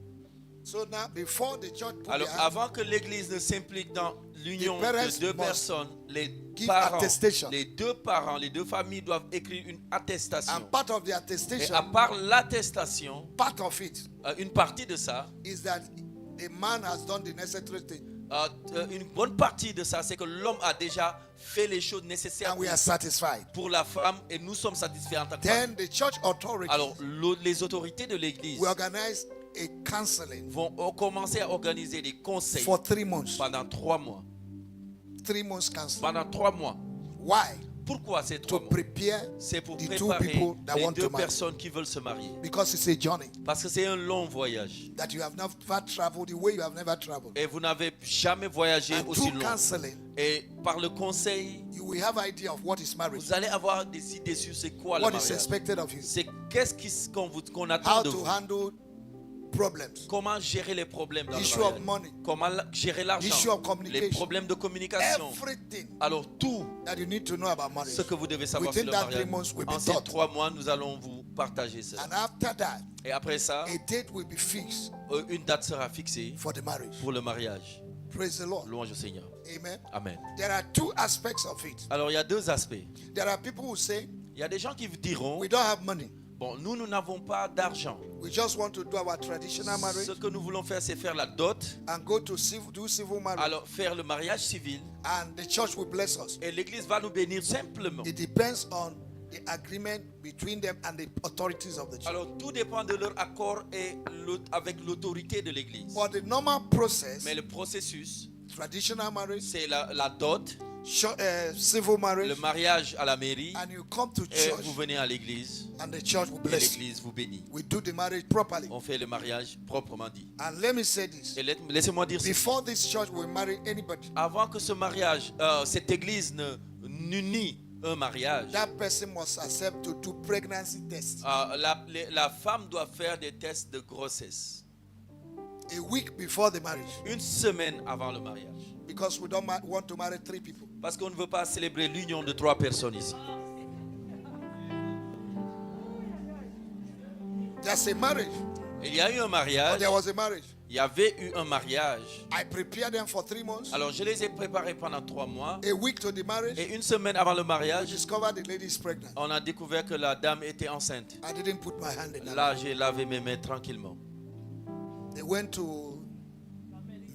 So now, before the church put Alors, their hand, avant que l'église ne s'implique dans l'union The parents de deux must personnes, les give parents, attestation. les deux parents, les deux familles doivent écrire une attestation. and part of the Et attestation, à part l'attestation, part of it une partie de ça, is that the man has done the necessary thing une bonne partie de ça, c'est que l'homme a déjà fait les choses nécessaires and we are satisfied. pour la femme et nous sommes satisfaits en tant que Then femme. the church authority Alors, les autorités de l'église will organize a counseling vont commencer à organiser des conseils for 3 months. pendant 3 mois. 3 months counseling. Pendant 3 mois. Why? Pourquoi ces To 3 mois? prepare C'est pour the two préparer people that les want deux to marry. personnes qui veulent se marier. Because it's a journey Parce que c'est un long voyage. that you have never traveled the way you have never traveled. Et vous n'avez jamais voyagé And aussi through long. counseling, Et par le conseil, you will have idea of what is marriage, vous allez avoir des idées sur c'est quoi le what is mariage. expected of you, C'est qu'est-ce qu'on attend how de to vous. handle problems, Comment gérer les problèmes dans issue le of mariage. money, Comment gérer issue l'argent. of communication. Les problèmes de communication. everything Alors tout that you need to know about marriage. ce que vous devez savoir sur Within le that mariage. 3 months will be En ces taught. 3 mois, nous allons vous partager ça. And after that, Et après ça, a date will be fixed une date sera fixée for the marriage. pour le mariage. Praise the Lord. Louange au Seigneur. Amen. Amen. There are 2 aspects of it. Alors il y a deux aspects. There are people who say, Il y a des gens qui vous diront, we don't have money. bon, nous n'avons pas d'argent. We just want to do our traditional marriage Ce que nous voulons faire, c'est faire la dot. and go to do civil marriage. Alors faire le mariage civil. And the church will bless us. Et l'église va nous bénir simplement. It depends on the agreement between them and the authorities of the church. Alors tout dépend de leur accord et avec l'autorité de l'église. For the normal process, Mais le processus, traditional marriage, c'est la dot, civil marriage, le mariage à la mairie, and you come to et church vous venez à l'église, and the church will et bless you. l'église vous bénit. We do the marriage properly. On fait le mariage proprement dit. And let me say this. Et laissez-moi dire ça. Before this church will marry anybody, Avant que ce mariage, cette église n'unit un mariage, that person must accept to do pregnancy tests. la femme doit faire des tests de grossesse A week before the marriage. une semaine avant le mariage. Because we don't want to marry 3 people. Parce qu'on ne veut pas célébrer l'union de 3 personnes ici. There's a marriage. Il y a eu un Or mariage. there was a marriage. Il y avait eu un mariage. I prepared them for 3 months. Alors je les ai préparés pendant 3 mois. A week to the marriage, Et une semaine avant le we mariage, discovered the lady is pregnant. on a découvert que la dame était enceinte. I didn't put my hand in that. Là, j'ai lavé mes mains tranquillement. They went to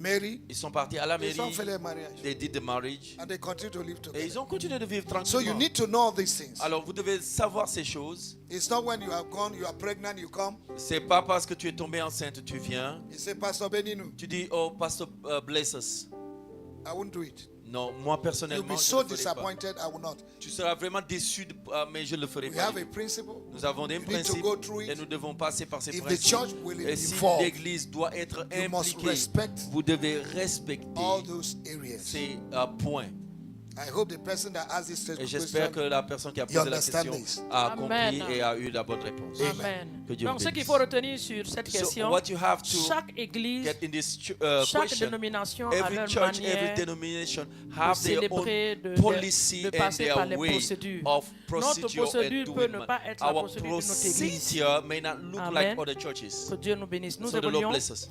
Mary. Ils sont partis à la They mairie. don't feel a marriage. They did the marriage. And they continue to live Et together. ils ont continué de vivre So you tranquillement. need to know these things. Alors vous devez savoir ces choses. It's not when you have gone, you are pregnant, you come. C'est pas parce que tu es tombé enceinte tu viens. You say, Pastor Beninu, Tu dis oh pasteur bless us. I won't do it. Non, moi You'll personnellement be je so ne le ferai pas. disappointed, I will not. Tu seras vraiment déçu, mais je ne le ferai We pas. have a principle. Nous avons des You need to principes go through et it. nous devons passer par ces If the principes. church will Et si involve, l'Église doit être you must impliquée, respect vous devez respecter all those areas. ces points. I hope the person that asked this Et j'espère que question, la personne qui a you posé la understand question this. a Amen. compris et a eu la bonne réponse. Amen. Que Dieu Donc, vous ce qu'il bénisse. faut retenir sur cette So question, what you have to chaque église, get in this chaque question, dénomination a every leur church, every manière denomination de have their célébrer, own de policy and passer par their les way procédures. of Notre procedure procédure and peut doing. ne pas être la Our procédure de notre église. procedure may not look Amen. like other churches. Que Dieu nous bénisse. Nous So the Lord évoluons. bless us.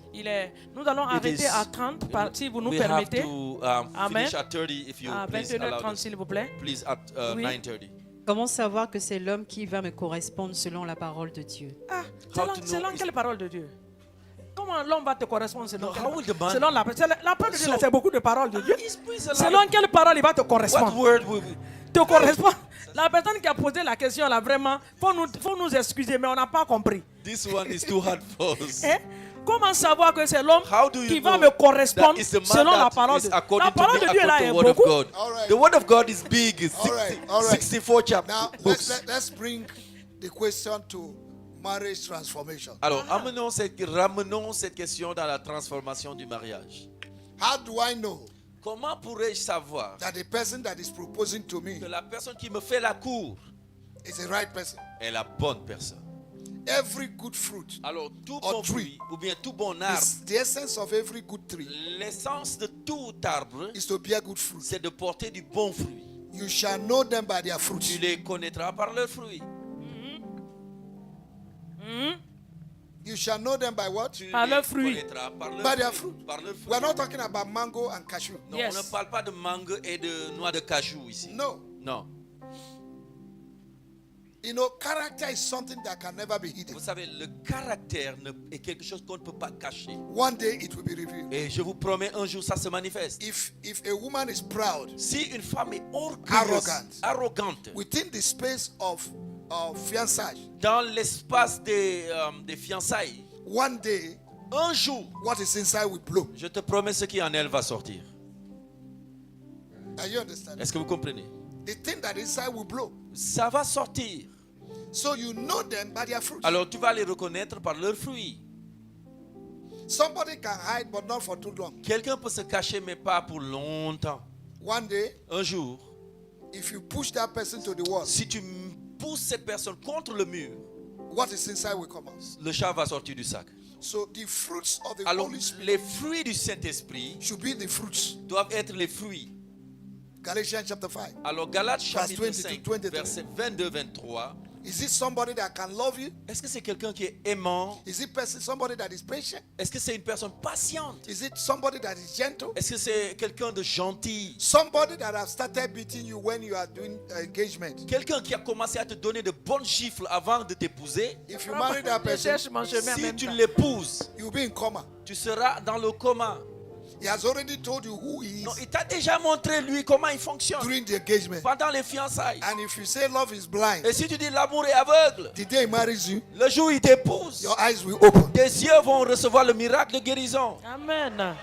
Nous allons arrêter is- à 30, si vous nous We have permettez. to Amen. finish at 30 if you À please allow 21h30, us. s'il vous plaît. Please at Oui. 9:30. Comment savoir que c'est l'homme qui va me correspondre selon la parole de Dieu? Ah, How to selon know quelle parole de Dieu? Comment l'homme va te correspondre selon, No, quelle how will the man- selon la parole de Dieu, So- là, c'est beaucoup de paroles de Dieu. It's a lot Selon quelle parole il va te What correspondre? word will we... Te correspond. La personne qui a posé la question là, vraiment, faut nous excuser, mais on n'a pas compris. This one is too hard for us. Hein? Comment savoir que c'est l'homme How do you qui know va me correspondre that is the man selon la that parole is de Dieu? according La to parole me de Dieu là according est to the word of beaucoup. God. All right. The word of God is big. It's All right, all right. 64 chapters. Now, Books. let's bring the question to marriage transformation. Alors, ramenons cette question dans la transformation du mariage. How do I know Comment pourrais-je savoir that the person that is proposing to me que la personne qui me fait la cour is the right person? est la bonne personne? Every good fruit, Alors, tout Or bon tree. fruit ou bien tout bon arbre, the essence of every good tree l'essence de tout arbre, is to bear good fruit. c'est de porter du bon fruit. You shall know them by their Tu fruits. les connaîtras par leurs fruits. You shall know them by what? Tu Par les leurs fruits. connaîtras par By leurs their fruits. fruit. Par leurs We are fruits. not talking about mango and cashew. Non, Yes. on ne parle pas de mangue et de noix de cajou ici. No. Non. You know, character is something that can never be hidden. Vous savez, le caractère est quelque chose qu'on ne peut pas cacher. One day it will be revealed. Et je vous promets, un jour, ça se manifeste. If a woman is proud, Si une femme est orgueilleuse, arrogante, within the space of fiançailles, dans l'espace des fiançailles, one day un jour, what is inside will blow. je te promets, ce qui est en elle va sortir. Are you understand? Est-ce que vous comprenez? The thing that is inside will blow. Ça va sortir. So you know them by their fruits. Alors tu vas les reconnaître par leurs fruits. Somebody can hide, but not for too long. Quelqu'un peut se cacher, mais pas pour longtemps. One day, Un jour, if you push that person to the wall, si tu pousses cette personne contre le mur, what is inside will come out. le chat va sortir du sac. So the fruits of the Alors, Holy Spirit les fruits du Saint-Esprit should be the fruits. doivent être les fruits. Galatians chapter 5. Alors, Galates chapitre 22, 5, 23. verset 22-23. Is it somebody that can love you? Est-ce que c'est quelqu'un qui est aimant? Is it somebody that is patient? Est-ce que c'est une personne patiente? Is it somebody that is gentle? Est-ce que c'est quelqu'un de gentil? Somebody that has started beating you when you are doing engagement. Quelqu'un qui a commencé à te donner de bonnes gifles avant de t'épouser? If you marry that Je person, cherche mon chemin en Si même tu temps. l'épouses, you'll be in coma. tu seras dans le coma. He has already told you who he Non, is il t'a déjà montré lui comment il fonctionne during the engagement. pendant les fiançailles. And if you say love is blind, Et si tu dis l'amour est aveugle, the day he marries you, le jour où il t'épouse, your eyes will open. tes yeux vont recevoir le miracle de guérison. Amen.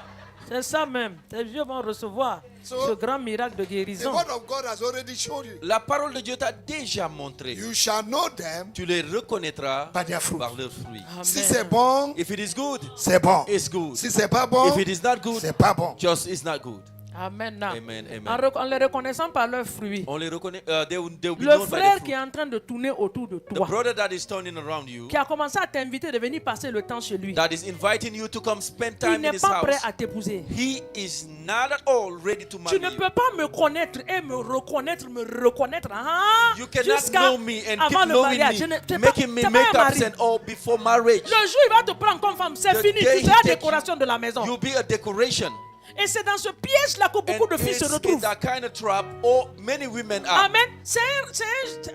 C'est ça même. Tes yeux vont recevoir So- ce grand miracle de The guérison. word of God has already showed you. La parole de Dieu t'a déjà montré. You shall know them Tu les reconnaîtras by their fruit. par leurs fruits. Si c'est bon, If it is good, c'est bon. it's good. Si c'est pas bon, If it is not good, c'est pas bon. just it's not good. Amen. Amen, amen. En les reconnaissant par leurs fruits. On les reconnaît. They will be Le known by frère the qui est fruit. en train de tourner autour de The toi, brother that is turning around you, qui a commencé à t'inviter de venir passer le temps chez lui, that is inviting you to come spend il time in n'est his pas prêt house, à t'épouser. he is not at all ready to Tu marry ne you. peux pas me connaître et me reconnaître You cannot jusqu'à know me and keep avant le knowing mariage. me, Tu n'es making pas, me t'es pas make un ups mari. and all before marriage. Le jour il va te prendre comme femme, c'est The fini. day Tu seras he take décoration de la maison. You'll be a decoration. Et c'est dans ce piège-là que beaucoup And de filles se it's in retrouvent. that kind of trap, or many women are. Amen.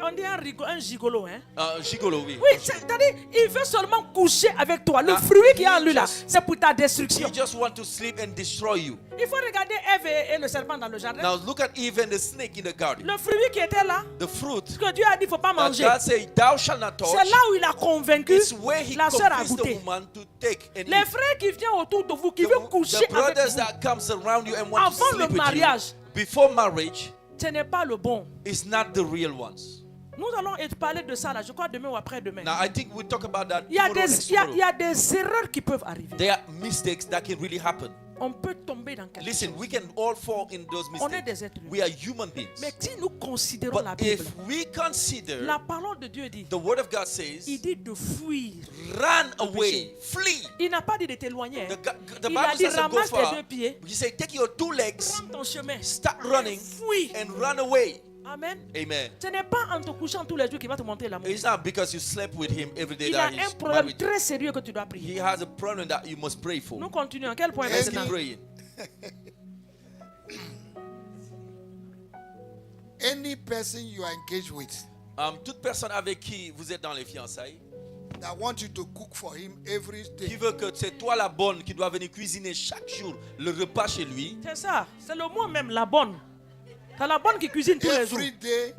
On dit un gigolo, hein? Gigolo, oui. Oui, c'est-à-dire, il veut seulement coucher avec toi. Le Ah, fruit qu'il y a en lui là, just- c'est pour ta destruction. He just want to sleep and destroy you. Il faut regarder Ève et le serpent dans le jardin. Now look at Eve and the snake in the garden. Le fruit qui était là, The fruit que Dieu a dit, il ne faut pas that manger. God said, thou shalt not touch. C'est là où il a convaincu It's where he la sœur à convinced the goûter. woman to take and Les eat. frères qui viennent autour de vous, qui veulent coucher The brothers avec vous, that comes around you and want to avant le sleep with mariage, you before marriage ce n'est pas le bon. is not the real ones. Nous allons parler de ça là, je crois demain ou après-demain. Now I think we'll talk about that Il y a tomorrow, des, next il y a- tomorrow. il y a des erreurs qui peuvent arriver. There are mistakes that can really happen. On peut tomber dans quelque Listen, chose. we can all fall in those On est mistakes. des êtres humains. We are human beings. Mais si nous considérons la But Bible, if we consider la parole de Dieu dit, the word of God says, il dit de fuir. run away, flee. Il n'a pas dit de t'éloigner. The, hein. the Il a Bible dit says to go ramasse tes far. deux pieds, He said, take your two legs, prends ton chemin, start running, fuis. and run away. Amen. Amen. Ce n'est pas en te couchant tous les jours qu'il va te montrer l'amour. It's not because you slept with him every day Il a that un he's problème married. très sérieux que tu dois He prier. has a problem that you must pray for. Nous continuons. Quel point Let's maintenant? keep praying. any person you are engaged with Toute personne avec qui vous êtes dans les fiançailles, that want you to cook for him every qui day, veut que c'est toi la bonne qui doit venir cuisiner chaque jour le repas chez lui, C'est ça. C'est le mot même, la bonne. C'est la bonne qui cuisine tous les jours. every day,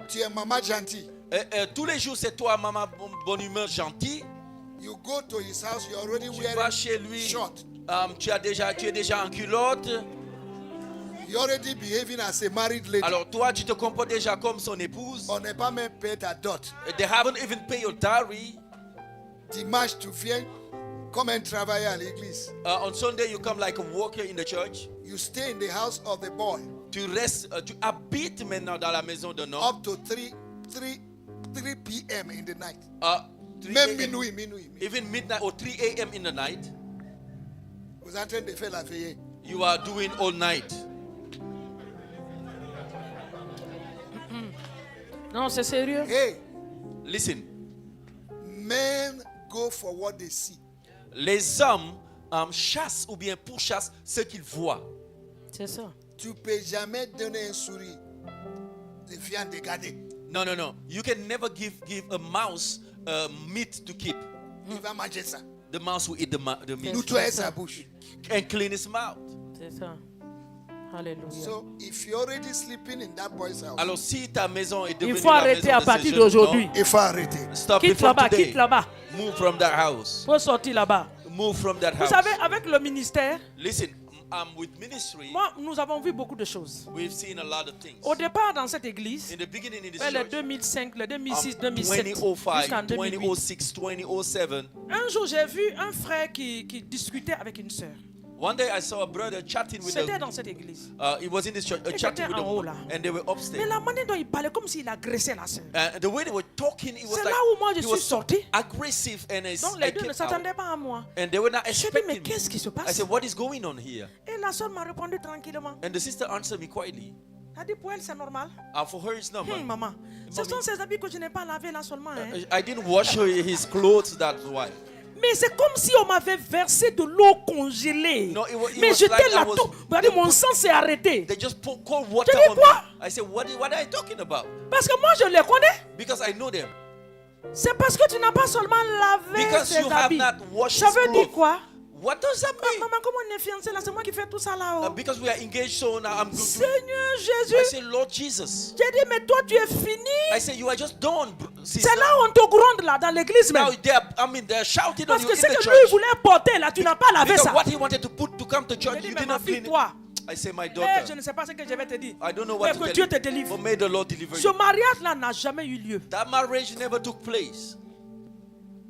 tu es maman gentille. tous les jours c'est toi maman bonne humeur gentille, You go to his house, you're already tu vas wearing chez lui, short. tu es déjà en culotte, You're already behaving as a married lady. alors toi tu te comportes déjà comme son épouse. On n'est pas même payé ta dot. They haven't even paid your dowry. Dimanche, tu viens comme un travailleur à l'église. On Sunday you come like a worker in the church. You stay in the house of the boy Tu restes, tu habites maintenant dans la maison d'un homme. up to 3 p.m. in the night. 3 Même a.m. minuit. Even midnight or 3 a.m. in the night. Vous êtes en train de faire la veillée. You are doing all night. Non, c'est sérieux. Hey, Listen, men go for what they see. les hommes chassent ou bien pourchassent ce qu'ils voient. C'est ça. Tu peux jamais donner un souris de viande dégradée. No. You can never give a mouse meat to keep. Il va manger ça. The mouse will eat the meat Nettoyer sa bouche. and clean his mouth. C'est ça. Alléluia. So if you're already sleeping in that boy's house, Alors si ta maison est devenue Il faut la arrêter maison à de partir ce jeune d'aujourd'hui. homme, il faut arrêter. stop Quitte it from là-bas, today. quitte là-bas. Move from that house. Faut sortir là-bas. Move from that Vous house. savez, avec le ministère, Listen, with ministry, moi, nous avons vu beaucoup de choses. we've seen a lot of things. Au départ, dans cette église, In the beginning in this vers le church, 2005, le 2006, 2007, 2005, jusqu'en 2008. 2006, 2007, Un jour, j'ai vu un frère qui discutait avec une sœur. one day I saw a brother chatting with C'était a, dans cette église. he was in this church, Il chatting était with en haut a, là. and they were Mais upstairs. la manière dont il parlait, comme s'il agressait la sœur. And the way they were talking, it was C'est like là où moi je he suis was sorti. aggressive, and Donc I les deux ne came out. s'attendaient pas à moi. And they were not Je dis, expecting mais me. qu'est-ce qui se I passe? said, what is going on here? Et la sœur m'a répondu tranquillement. And the sister answered me quietly. Elle a dit, pour elle, c'est normal. For her, it's normal. Maman, ce sont ces habits que je n'ai pas lavés là seulement. Hein. I didn't wash his clothes, that's why. Mais c'est comme si on m'avait versé de l'eau congelée. No, it was Mais j'étais like I là was- tout. Regardez, mon sang s'est arrêté. They just pour cold water dis on quoi? me. I said, what are you talking about? Parce que moi, je les connais. Because I know them. C'est parce que tu n'as pas seulement lavé Because ses you have habits. not washed Ça his veut dire clothes. quoi? What does that mean? Maman, comment on est fiancés là? C'est moi qui fais tout ça là-haut. Because we are engaged, so now I'm good. Seigneur I Jésus. say, Lord Jesus. J'ai dit, mais toi, tu es fini. I say, you are just done, sister. C'est là où on te gronde là, dans l'église même. Now they're shouting on Parce you que in ce the que lui church. voulait porter là, tu n'as pas lavé Because ça. what he wanted to put to come to J'ai church, dit, you mais did ma not fille, clean it. toi. I say, my Eh, daughter. je ne sais pas ce que je vais te dire. I don't know Mais what to que tell Dieu you. te délivre. But may the Lord deliver Ce you. mariage là n'a jamais eu lieu. That marriage never took place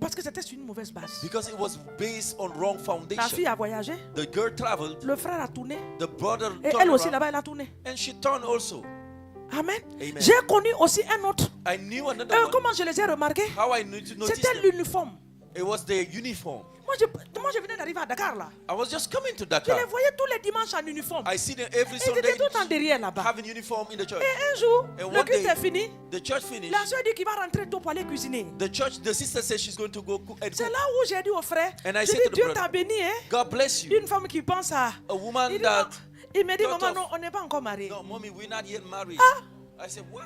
Parce que c'était sur une mauvaise base. because it was based on wrong La foundation. fille a voyagé. The girl traveled, Le frère a tourné. the brother Et turned elle aussi around, là-bas, elle a tourné. and she turned also. Amen. Amen. J'ai connu aussi un autre. I knew another one. Comment je les ai remarqués? How I knew to notice C'était them. l'uniforme. It was their uniform. Moi, je venais d'arriver à Dakar là. I was just coming to Je Dakar. les voyais tous les dimanches en uniforme. I see them every Et Sunday ils étaient tout en derrière là-bas. having uniform in the church. Et un jour, And le one culte day, est fini. the church finished. La soeur dit qu'il va rentrer tôt pour aller cuisiner. The church, the sister says she's going to go cook and C'est cook. là où j'ai dit au frère, And I je said dis to the Dieu brother, t'a béni, hein. God bless you. Une femme qui pense à... A woman Il dit, that, non. Il me dit, Lot maman, of- non, on n'est pas encore mariés. no, mommy, we're not yet married. Ah. I said, what?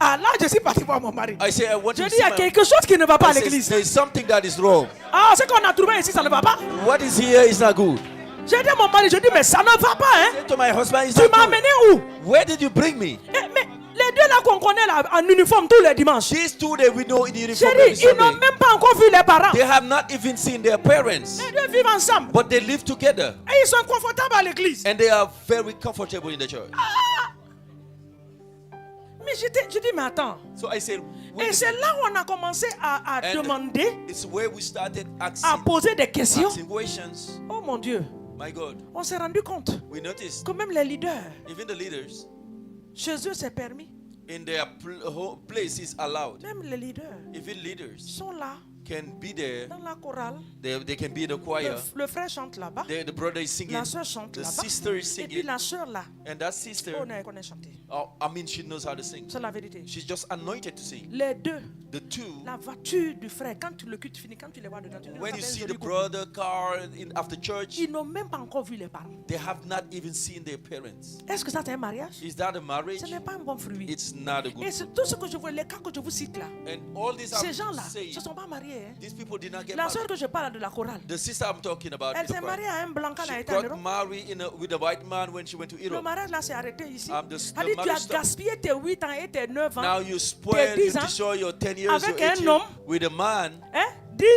Ah là, je suis parti voir mon mari. I said, I want Je to dis, see il y a my... quelque chose qui ne va pas à I said, l'église. there's something that is wrong. Ah, ce qu'on a trouvé ici, ça ne va pas. What is here is not good. J'ai dit à mon mari, je dis, mais ça ne va pas, hein. Say to my husband, it's Tu not m'as good. amené où? Where did you bring me? Eh, mais les deux là qu'on connaît là, en uniforme tous les dimanches. These two that we know in uniform J'ai every dit, ils n'ont Sunday, même pas encore vu les parents. they have not even seen their parents, Les deux vivent ensemble. but they live together Et ils sont confortables à l'église. and they are very comfortable in the church. Mais je dis, mais attends. So I said, wait Et a c'est minute. là où on a commencé à And demander, it's where we started à asking, poser des questions. asking questions. Oh mon Dieu, My God, on s'est rendu compte we noticed que même les leaders, even the leaders chez eux c'est permis. in their places allowed. Même les leaders Even leaders sont là. can be there. dans la chorale. They can be in the choir. Le frère chante là-bas. The brother is singing. La soeur chante The là-bas. sister is Et puis singing. la soeur là, And that sister, on connaît chanter. she knows how to sing. C'est la vérité. She's just anointed to sing. Les deux, The two, la voiture du frère, quand le culte finit, quand tu les vois dedans, tu dis, when ça you fait un see joli the couple. brother car after church, Ils n'ont même pas encore vu les parents. they have not even seen their parents. Est-ce que ça c'est un mariage? Is that a marriage? Ce n'est pas un bon fruit. It's not a good. Et c'est tout ce que je vois, les cas que je vous cite là, And all these ces I'm gens-là saying, ne se sont pas mariés. Hein. these people did not get La sœur married. que je parle de la chorale, The sister I'm talking about, elle the s'est bride, mariée à un blanc quand elle a she été en got Europe. married with a white man when she went to Le Europe. mariage là s'est arrêté ici. The Elle dit, tu as marriage stopped. gaspillé tes 8 ans et tes 9 ans. Now you spoil, you 10 ans destroy your 10 years, avec your 8 un years homme. with a man. Hein?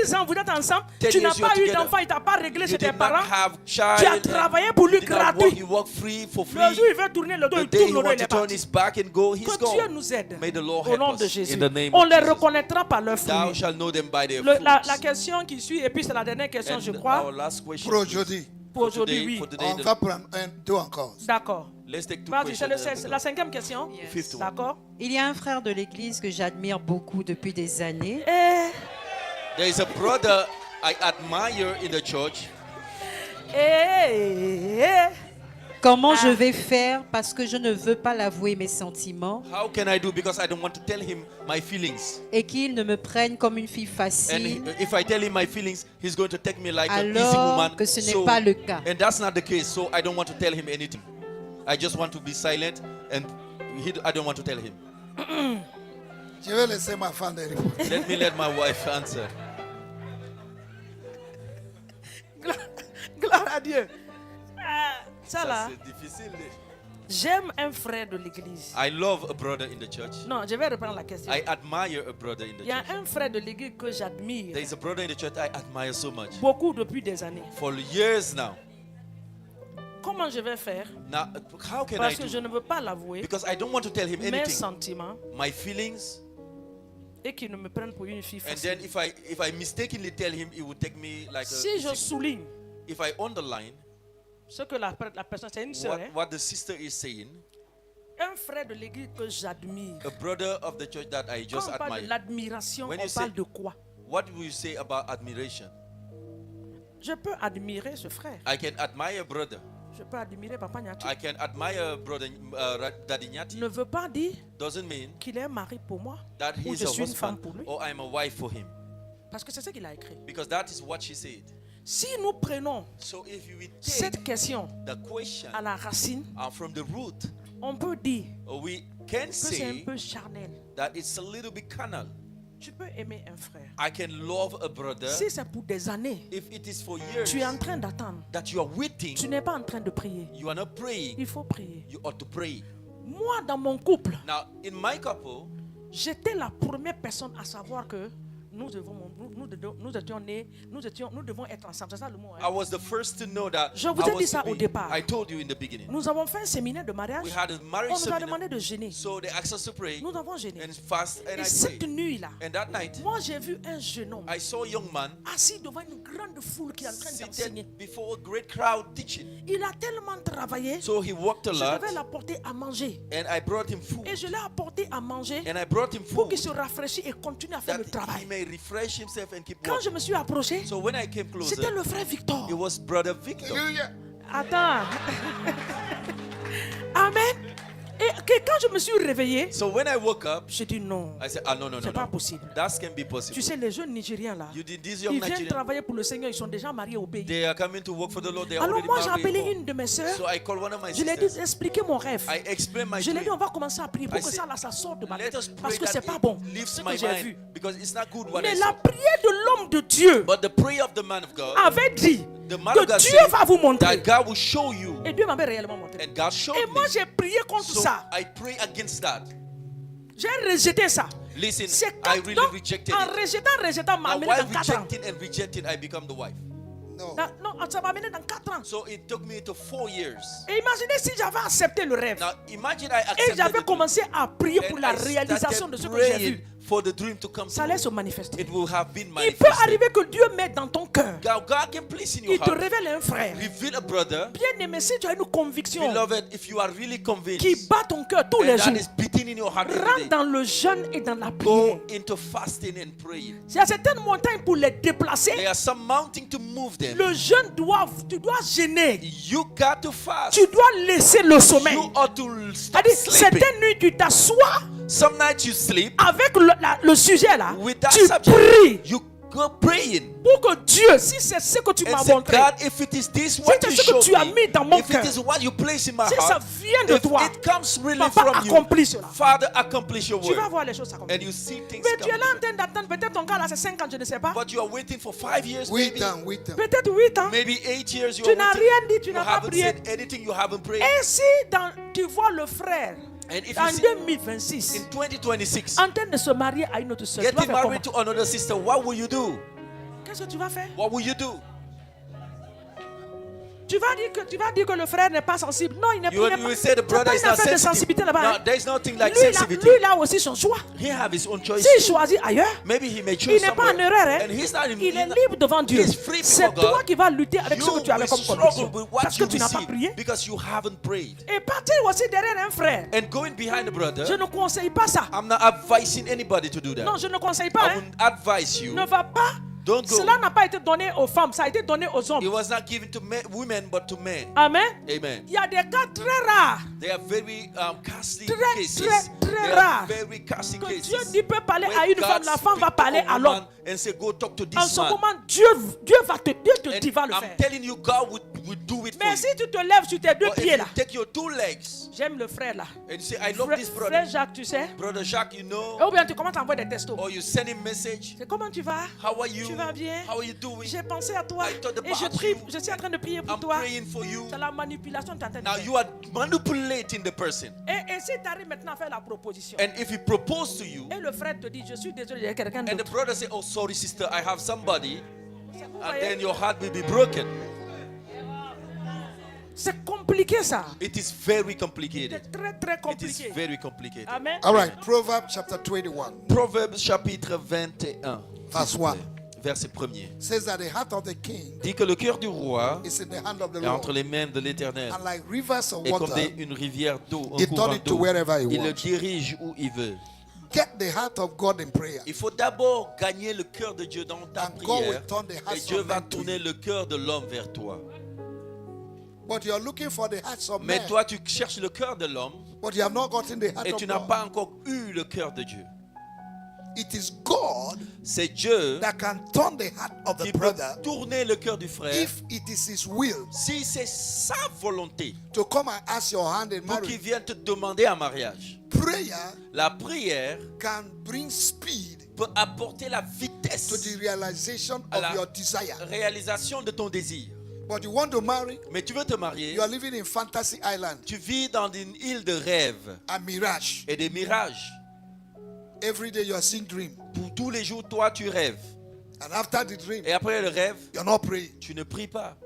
10 ans, vous êtes ensemble. 10 Tu n'as years pas you're eu together. d'enfant, il t'a pas réglé You chez tes did not parents. have Tu as child. travaillé pour lui You did not work, gratuit. you work free for Le free. jour où il veut tourner le dos, The il day he tourne le dos, wants il to est turn parti. his back and go, he's Que Dieu gone. nous aide. May the Lord Au help nom de us Jésus. in the name On of les Jesus. reconnaîtra par leurs Thou fruits. shall know them by their La fruits. question qui suit, et puis c'est la dernière question, je And our crois, last question Pour aujourd'hui, pour for aujourd'hui, today, oui. for today, on va prendre deux encore. D'accord. let's take two Vas-y, c'est questions. la 5e question. Yes. Fifth one. D'accord. Il y a un frère de l'église que j'admire beaucoup depuis des années. Et, There is a brother I admire in the church. Comment je vais faire parce que je ne veux pas l'avouer mes sentiments How can I do? Because I don't want to tell him my feelings. et qu'il ne me prenne comme une fille And facile if I tell him my feelings, he's going to take me like an easy alors woman. que ce n'est pas le cas. And that's not the case. So I don't want to tell him anything. I just want to be silent, and I don't want to tell him. Je vais laisser ma femme de répondre. Let my wife answer. gloire à Dieu. Ça là, C'est difficile. j'aime un frère de l'église. I love a brother in the church. Non, je vais reprendre la question. I admire a brother in the Il y a church. un frère de l'église que j'admire There is a brother in the church I admire so much. beaucoup depuis des années. For years now. Comment je vais faire? Now, how can I Parce que je do? ne veux pas l'avouer. Because I don't want to tell him Mes anything. sentiments My feelings. et qu'il ne me prenne pour une fille And facile. then if I mistakenly tell him, it would take me like Si je a... souligne If I underline ce que la personne, c'est une sœur, hein, what the sister is saying, un frère de l'église que j'admire. a brother of the church that I Quand just on parle de admire, l'admiration, When on you say- parle de quoi? what will you say about admiration? Je peux admirer ce frère. I can admire brother. Je peux admirer Papa Nyati. I can admire brother Daddy Nyati. Ne veut pas dire Doesn't mean qu'il est un mari pour moi that ou he's je a suis une femme husband pour lui. or I'm a wife for him. Parce que c'est ce qu'il a écrit. Because that is what she said. Si nous prenons So if we take cette question the question à la racine, from the root, on peut dire we can que c'est un say peu charnel. that it's a little bit carnal. Tu peux aimer un frère. I can love a brother Si c'est pour des années, if it is for years tu es en train d'attendre. that you are waiting, Tu n'es pas en train de prier. you are not praying, Il faut prier. you ought to pray. Moi, dans mon couple, Now, in my couple, j'étais la première personne à savoir que nous étions nés, nous devons être ensemble. C'est ça le mot. I Hein? was the first to know that Je vous I ai was dit ça to au be- départ. I told you in the beginning. Nous avons fait un séminaire de mariage. We had a On marriage nous a seminar, demandé de jeûner. so they asked us to pray Nous avons jeûné. and fast, and Et I cette prayed. nuit-là, And that night, moi j'ai vu un jeune homme I saw a young man assis devant une grande foule qui est en train d'enseigner. seated before a great crowd teaching. Il a tellement travaillé. So he worked a Je lot, devais l'apporter à manger. and I brought him food. Et je l'ai apporté à manger And I brought him pour qu'il food se rafraîchisse et continue à faire that le he travail. may refresh himself and keep Quand je working. me suis approché, So when I came c'était closer, le frère Victor. it was brother Victor. Hallelujah. Attends. Amen. Et quand je me suis réveillé, So when I woke up, j'ai dit non. I said, no, C'est pas possible. That can be possible. Tu sais, les jeunes Nigériens là, You did this young ils viennent Nigerian. travailler pour le Seigneur, ils sont déjà mariés au pays. They are coming to work for the Lord. They are Alors already moi j'ai married. appelé home. une de mes sœurs. So I called one of my Je lui ai dit sisters. expliquez mon rêve. I explained my Je lui ai dit dream. on va commencer à prier pour I que said, ça là ça sorte de ma Let tête. us pray Parce que that c'est pas it bon. lifts Ce my que j'ai mind vu. because it's not good what Mais I la saw. prière de l'homme de Dieu But the prayer of the man of God, avait dit the man of que God Dieu said va vous montrer. that God will show you, Et Dieu m'avait réellement montré. and God showed Et moi me. j'ai prié contre So ça. I pray against that. J'ai rejeté ça. Listen, C'est I quand- really donc, rejected en it. rejetant, m'a Now, amené while dans 4 ans. rejecting and rejecting, I become the wife. No. Non, ça m'a amené dans 4 ans. So it took me to 4 years. Et imaginez si j'avais accepté le rêve. Now imagine I Et accepted j'avais it, commencé à prier pour and la I réalisation started de ce que j'ai praying vu. for the dream to come ça allait se true, manifester. it will have been Il peut manifested. arriver que Dieu mette dans ton cœur. God can place in your Il te heart, révèle un frère. reveal a brother. Bien aimé, si tu as une conviction Beloved, if you are really convinced qui bat ton cœur tous les and that jours, is beating in your heart every rentre day, dans le jeûne et dans la prière. go into fasting and praying. Il y a certaines montagnes pour les déplacer. There are some mountains to move them. Le jeûne tu dois gêner. You got to fast. Tu dois laisser le sommeil. You ought to stop C'est-à-dire, sleeping. certaines nuits, tu t'assois Some nights you sleep avec le sujet là. with that Tu subject. pries You go praying pour que Dieu, si c'est ce que tu and m'as say, montré, God, if it is this what c'est you ce que showed tu as me, mis dans mon if cœur, it is what you place in my si ça heart, vient de if toi, it comes really Papa, from you, accomplis cela. Father, accomplish your tu vas word. voir les choses s'accomplir. And you see things Mais tu es come. là en train d'attendre, peut-être ton cas là c'est 5 ans, je ne sais pas. But you are waiting for 5 years, Wait maybe. down, wait down. Peut-être 8 ans. Maybe 8 years you Tu are n'as waiting. rien dit, tu You n'as pas haven't prié. said anything, you haven't prayed. Et si tu vois le frère And if en you see 2026 in 2026 en train de se marier à une autre soeur, tu vas getting faire married comment? to another sister, what will you do? Qu'est-ce que tu vas faire? What will you do? Tu vas dire que le frère n'est pas sensible. Non, il n'est You pas. will say the C'est brother pas is une not affaire de sensitive. sensibilité là-bas. No, hein. there is nothing like Lui, sensitivity. lui, il a aussi son choix. He have his own choice. S'il too. choisit ailleurs, Maybe he may il choose n'est pas en somewhere. erreur. Hein. And he's not in, Il est he's not- libre devant Dieu. He's free C'est before toi God. qui vas lutter avec ce que You tu avais will comme struggle conviction. with what Parce que you tu n'as pas receive prié. because you haven't prayed. Et partir aussi derrière un frère. And going behind the brother, Je ne conseille pas ça. I'm not advising anybody to do that. Non, je ne conseille pas. I Hein. wouldn't advise you. Ne va pas. Don't go. Cela n'a pas été donné aux femmes, ça a été donné aux It hommes. was not given to women but to men. Amen. Amen. Il y a des cas très rares They are very costly Très, cases. très, très They rares. are very costly que cases. Dieu dit peut parler When à une God femme, la femme va speak parler to a à l'homme. woman and say, go talk to En this ce man. moment, Dieu va te And va le I'm faire. telling you, God will do it for Mais you. si tu te lèves sur tes deux Or if pieds you là, take your 2 legs j'aime le frère là. and you say, I love Frère, this brother. frère Jacques, tu sais. Brother Jacques, you know. Ou bien tu commences à envoyer des textos. Or you send him message. C'est comment tu vas? How are you? Tu vas bien? How are you doing? J'ai pensé à toi I thought et je about prie, you. je suis en train de prier pour I'm toi. praying for you. C'est la manipulation que tu es en train de Now faire. you are manipulating the person. Et si tu arrives maintenant à faire la proposition, And if he proposes to you, et le frère te dit, je suis désolé, il y a quelqu'un and the d'autre. brother say, oh sorry sister, I have somebody, Vous and voyez? then your heart will be broken. C'est compliqué ça. It is very complicated. C'est très très It is compliqué. very complicated. Amen. All right, Proverbs chapter 21, Proverbes chapitre 21, verse 1 verset 1er. says that the heart of the king Dit que le cœur du roi is in the hand of the est entre Lord, les mains de l'Éternel. and like rivers of Et comme water, une rivière d'eau, un he turn courant it to d'eau, wherever he il le wants. dirige où il veut. Get the heart of God in prayer. Il faut d'abord gagner le cœur de Dieu dans ta And God will prière. turn the Et hearts Dieu of va men to tourner you. le cœur de l'homme vers toi. But you're looking for the hearts of Mais men, toi, tu cherches le cœur de l'homme but you have not gotten the heart et of tu n'as God. pas encore eu le cœur de Dieu. It is God C'est Dieu that can turn the heart of qui the peut brother tourner le cœur du frère if it is his will si c'est sa volonté to come and ask your hand in pour qu'il marriage. vienne te demander en mariage. Prayer La prière can bring speed peut apporter la to the vitesse realization à of la your desire. réalisation de ton désir. But you want to marry, Mais tu veux te marier, you are living in Fantasy Island, tu vis dans une île de rêves a mirage. et des mirages. Every day you are seeing dream. Pour tous les jours, toi, tu rêves. And after the dream, Et après le rêve, you're not praying. tu ne pries pas.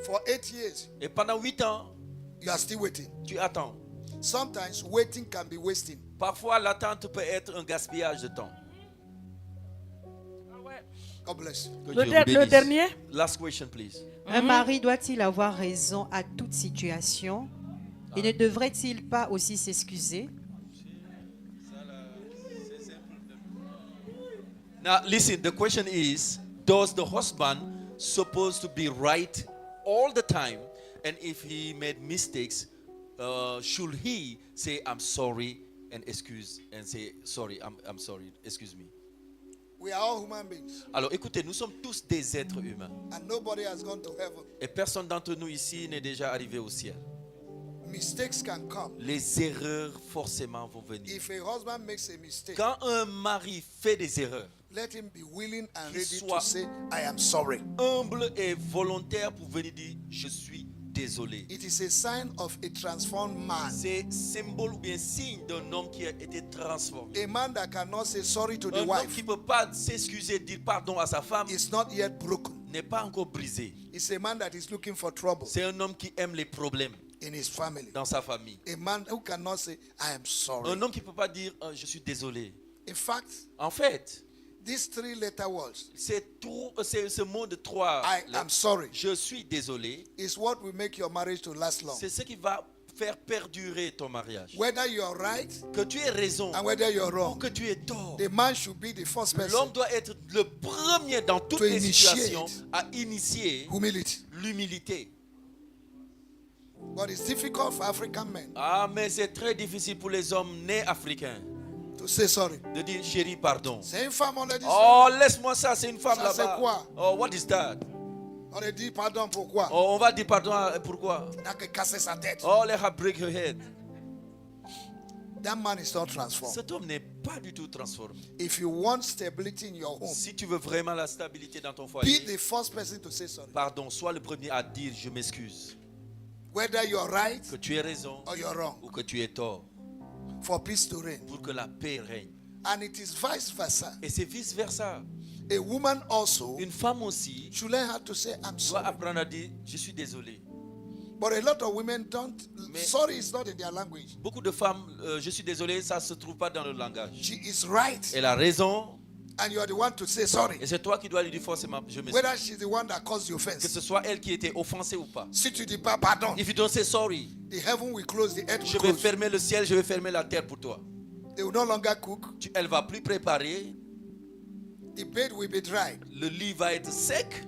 For 8 years, Et pendant 8 ans, you are still waiting. tu attends. Sometimes waiting can be wasting. Parfois, l'attente peut être un gaspillage de temps. God bless you. Que Le, Dieu vous le bénisse. dernier. Last question, please. Un mari doit-il avoir raison à toute situation et ne devrait-il pas aussi s'excuser? Now, listen, the question is, does the husband supposed to be right all the time? And if he made mistakes, should he say, I'm sorry and excuse and say, sorry, I'm sorry, excuse me? We are all human beings, Alors, écoutez, nous sommes tous des êtres humains. and nobody has gone to heaven. Et personne d'entre nous ici n'est déjà arrivé au ciel. Mistakes can come. Les erreurs forcément vont venir. If a husband makes a mistake, Quand un mari fait des erreurs, let him be willing and Qu'il ready to soit- say, I am sorry. humble et volontaire pour venir dire, je suis désolé. It is a sign of a transformed man. C'est symbole ou bien signe d'un homme qui a été transformé. A man that cannot say sorry to the Un homme wife qui ne peut pas s'excuser, dire pardon à sa femme, is not yet broken. n'est pas encore brisé. It's a man that is looking for trouble C'est un homme qui aime les problèmes in his family. dans sa famille. A man who cannot say, I am sorry. Un homme qui ne peut pas dire, je suis désolé. In fact, En fait, these 3-letter words, c'est ce mot de 3 I am lettres, sorry, je suis désolé, is what will make your marriage to last long. c'est ce qui va faire perdurer ton mariage. Whether you are right Que tu aies raison and whether you are ou wrong, que tu aies tort, the man should be the first l'homme person. doit être le premier dans toutes To les initiate situations à initier Humility. l'humilité. But it's difficult for African men Ah, mais c'est très difficile pour les hommes nés africains to say sorry. de dire chérie, pardon. C'est une femme, on a dit Oh, laisse-moi ça, c'est une femme Ça, c'est là-bas. quoi? Oh, what is that? on a dit pardon, pourquoi? Oh, on va dire pardon, pourquoi? Il n'a que cassé sa tête. Oh, let her break her head. That man is not transformed. Cet homme n'est pas du tout transformé. If you want stability in your home, Si tu veux vraiment la stabilité dans ton be foyer, the first person to say sorry. pardon, sois le premier à dire je m'excuse. Whether you're right Que tu aies raison or you're wrong, ou que tu aies tort, for peace to reign. pour que la paix règne. And it is vice versa. Et c'est vice versa. A woman also Une femme aussi should learn how to say, I'm doit sorry. apprendre à dire je suis désolé. But a lot of women don't. Mais- Sorry is not in their language. Beaucoup de femmes, je suis désolé, ça ne se trouve pas dans le langage. She is right. Elle a raison And you are the one to say sorry. et c'est toi qui dois lui dire forcément je m'excuse. Whether she's the one that caused the Que offense. ce soit elle qui était offensée ou pas. Si tu dis pas pardon, If you don't say sorry, the heaven will close, the earth je will vais close. fermer le ciel, je vais fermer la terre pour toi. They will no longer cook. Elle va plus préparer, The bed will be dry. le lit va être sec.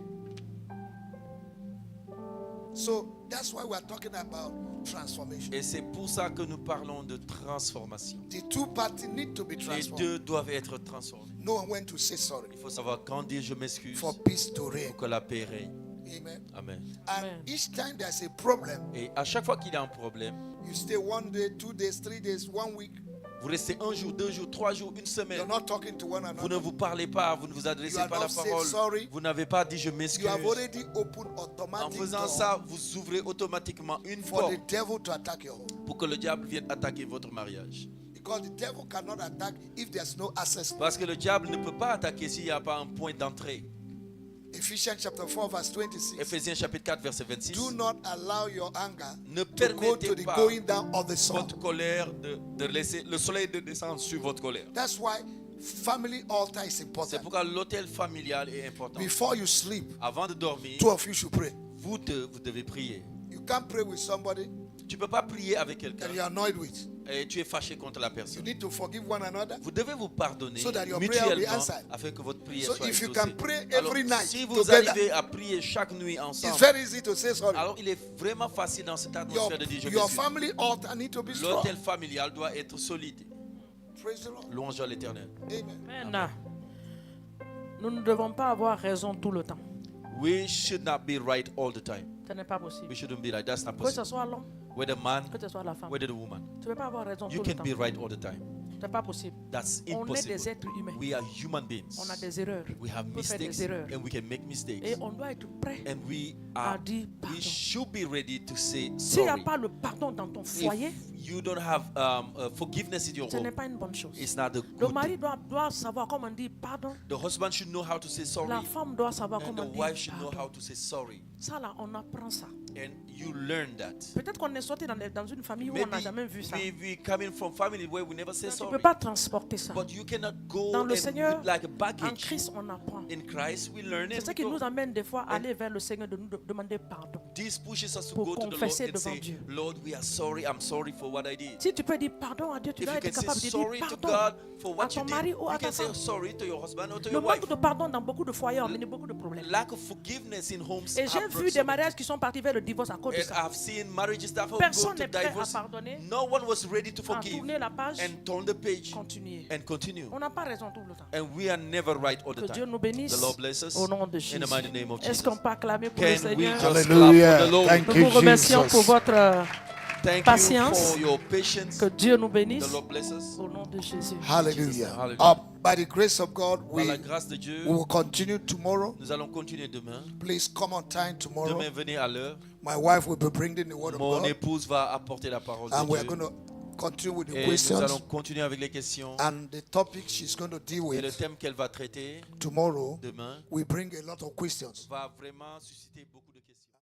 So that's why we are talking about transformation. Et c'est pour ça que nous parlons de transformation. The two parties need to be Les transformed. deux doivent être transformés. Know when to say sorry Il faut savoir quand dire je m'excuse for peace to reign. pour que la paix règne. Amen. Amen. And Amen. each time there's a problem, Et à chaque fois qu'il y a un problème, you stay 1 day, 2 days, 3 days, 1 week. vous restez 1 jour, 2 jours, 3 jours, une semaine. You're not talking to one Vous ne another. vous parlez pas, vous ne vous adressez You have pas la not said parole. sorry. Vous n'avez pas dit je m'excuse. You have already opened En automatic faisant door ça, vous ouvrez automatiquement une for porte the devil to attack your home. pour que le diable vienne attaquer votre mariage. Because the devil cannot attack if there's no access. Parce que le diable ne peut pas attaquer s'il n'y a pas un point d'entrée. Ephesians chapter 4 verse 26. Éphésiens chapitre 4 verset 26. Do not allow your anger Ne to go to permettez the pas going down of the sun. votre colère de laisser le soleil de descendre sur votre colère. That's why family altar is C'est important. pourquoi l'hôtel familial est important. Before you sleep, Avant de dormir, 2 of you should pray. vous devez prier. You can't pray with somebody Tu ne peux pas prier avec that quelqu'un you're annoyed with. et tu es fâché contre la You personne. need to forgive one another. Vous devez vous pardonner So that your prayer will be mutuellement answered. afin que votre prière So soit if you exaucée. can pray Alors, every night si vous together, arrivez à prier chaque nuit it's ensemble, very easy to say sorry. alors il est vraiment facile dans cette Your, atmosphère de dire je your m'excuse. family altar need to be strong. L'hôtel familial doit être solide. Praise the Lord. Louange à l'Éternel. Amen. Amen. Nous ne devons pas avoir raison tout le temps. We should not be right all the time. Ce n'est pas possible. We shouldn't be right. That's not Que ce possible. soit l'homme, Whether man, que ce soit la femme. whether the woman. Tu ne peux pas avoir raison You tout le can temps. be right all the time. Ce n'est pas possible. That's On est des impossible. êtres humains. We are human beings. On a des erreurs. We have On peut faire mistakes des erreurs. and we can make mistakes. Et on doit être prêt And we à are dire pardon. we should be ready to say S'il n'y a sorry. pas le pardon dans ton foyer, If you don't have forgiveness in your ce n'est home, pas une bonne chose. it's not a Le good mari thing. doit savoir comment dire pardon. The husband should know how to say sorry. La femme doit savoir And comment the dire wife should know pardon. how to say sorry. Ça là, on apprend ça. And you learn that. Peut-être qu'on est sorti dans une famille où on n'a jamais vu ça. we coming from family where we never say Tu ne sorry. peux pas transporter ça. But you cannot go Dans le and Seigneur, with like a En baggage. Christ, on apprend. In Christ, we learn C'est and ça we qui go. nous amène des fois à aller vers le Seigneur de nous demander pardon. This pushes us to Pour go to the Lord confesser and devant say, Dieu. Lord, we are sorry. I'm sorry for what I did. Si tu peux dire pardon à Dieu, tu If dois you être can capable say de sorry dire to pardon God for à what you ton did, mari ou you à can ta say femme. sorry to your husband or to Le your wife. manque de pardon dans beaucoup de foyers amène beaucoup de problèmes. Lack of forgiveness in homes. Et j'ai have vu brought des so much. mariages qui sont partis vers le divorce à cause de And ça. I've seen marriages that have Personne gone to n'est prêt à divorce. pardonner, No one was ready to à forgive tourner la page, and turn the page continuer. and continue. On n'a pas raison tout le temps. And we are never right all the Que Dieu time. nous bénisse The Lord bless us au nom de in Jésus. the mighty name of Est-ce Jesus. qu'on peut acclamer pour le Can we Seigneur? just Hallelujah. clap for the Lord? Thank Nous you, vous remercions Jesus. pour votre Thank patience. you for your patience. que Dieu nous bénisse The Lord bless us. au nom de Jésus. Hallelujah. Hallelujah. By the grace of God, Par we la grâce de Dieu, will continue tomorrow. nous allons continuer demain. Please come on time tomorrow. Demain, venez à l'heure. My wife will be bringing the word of Mon God, épouse va apporter la parole and de we are Dieu. going to continue with the Et nous questions. allons continuer avec les questions. And the topic she's going to deal Et le with thème qu'elle va traiter tomorrow demain will bring a lot of questions. va vraiment susciter beaucoup de questions.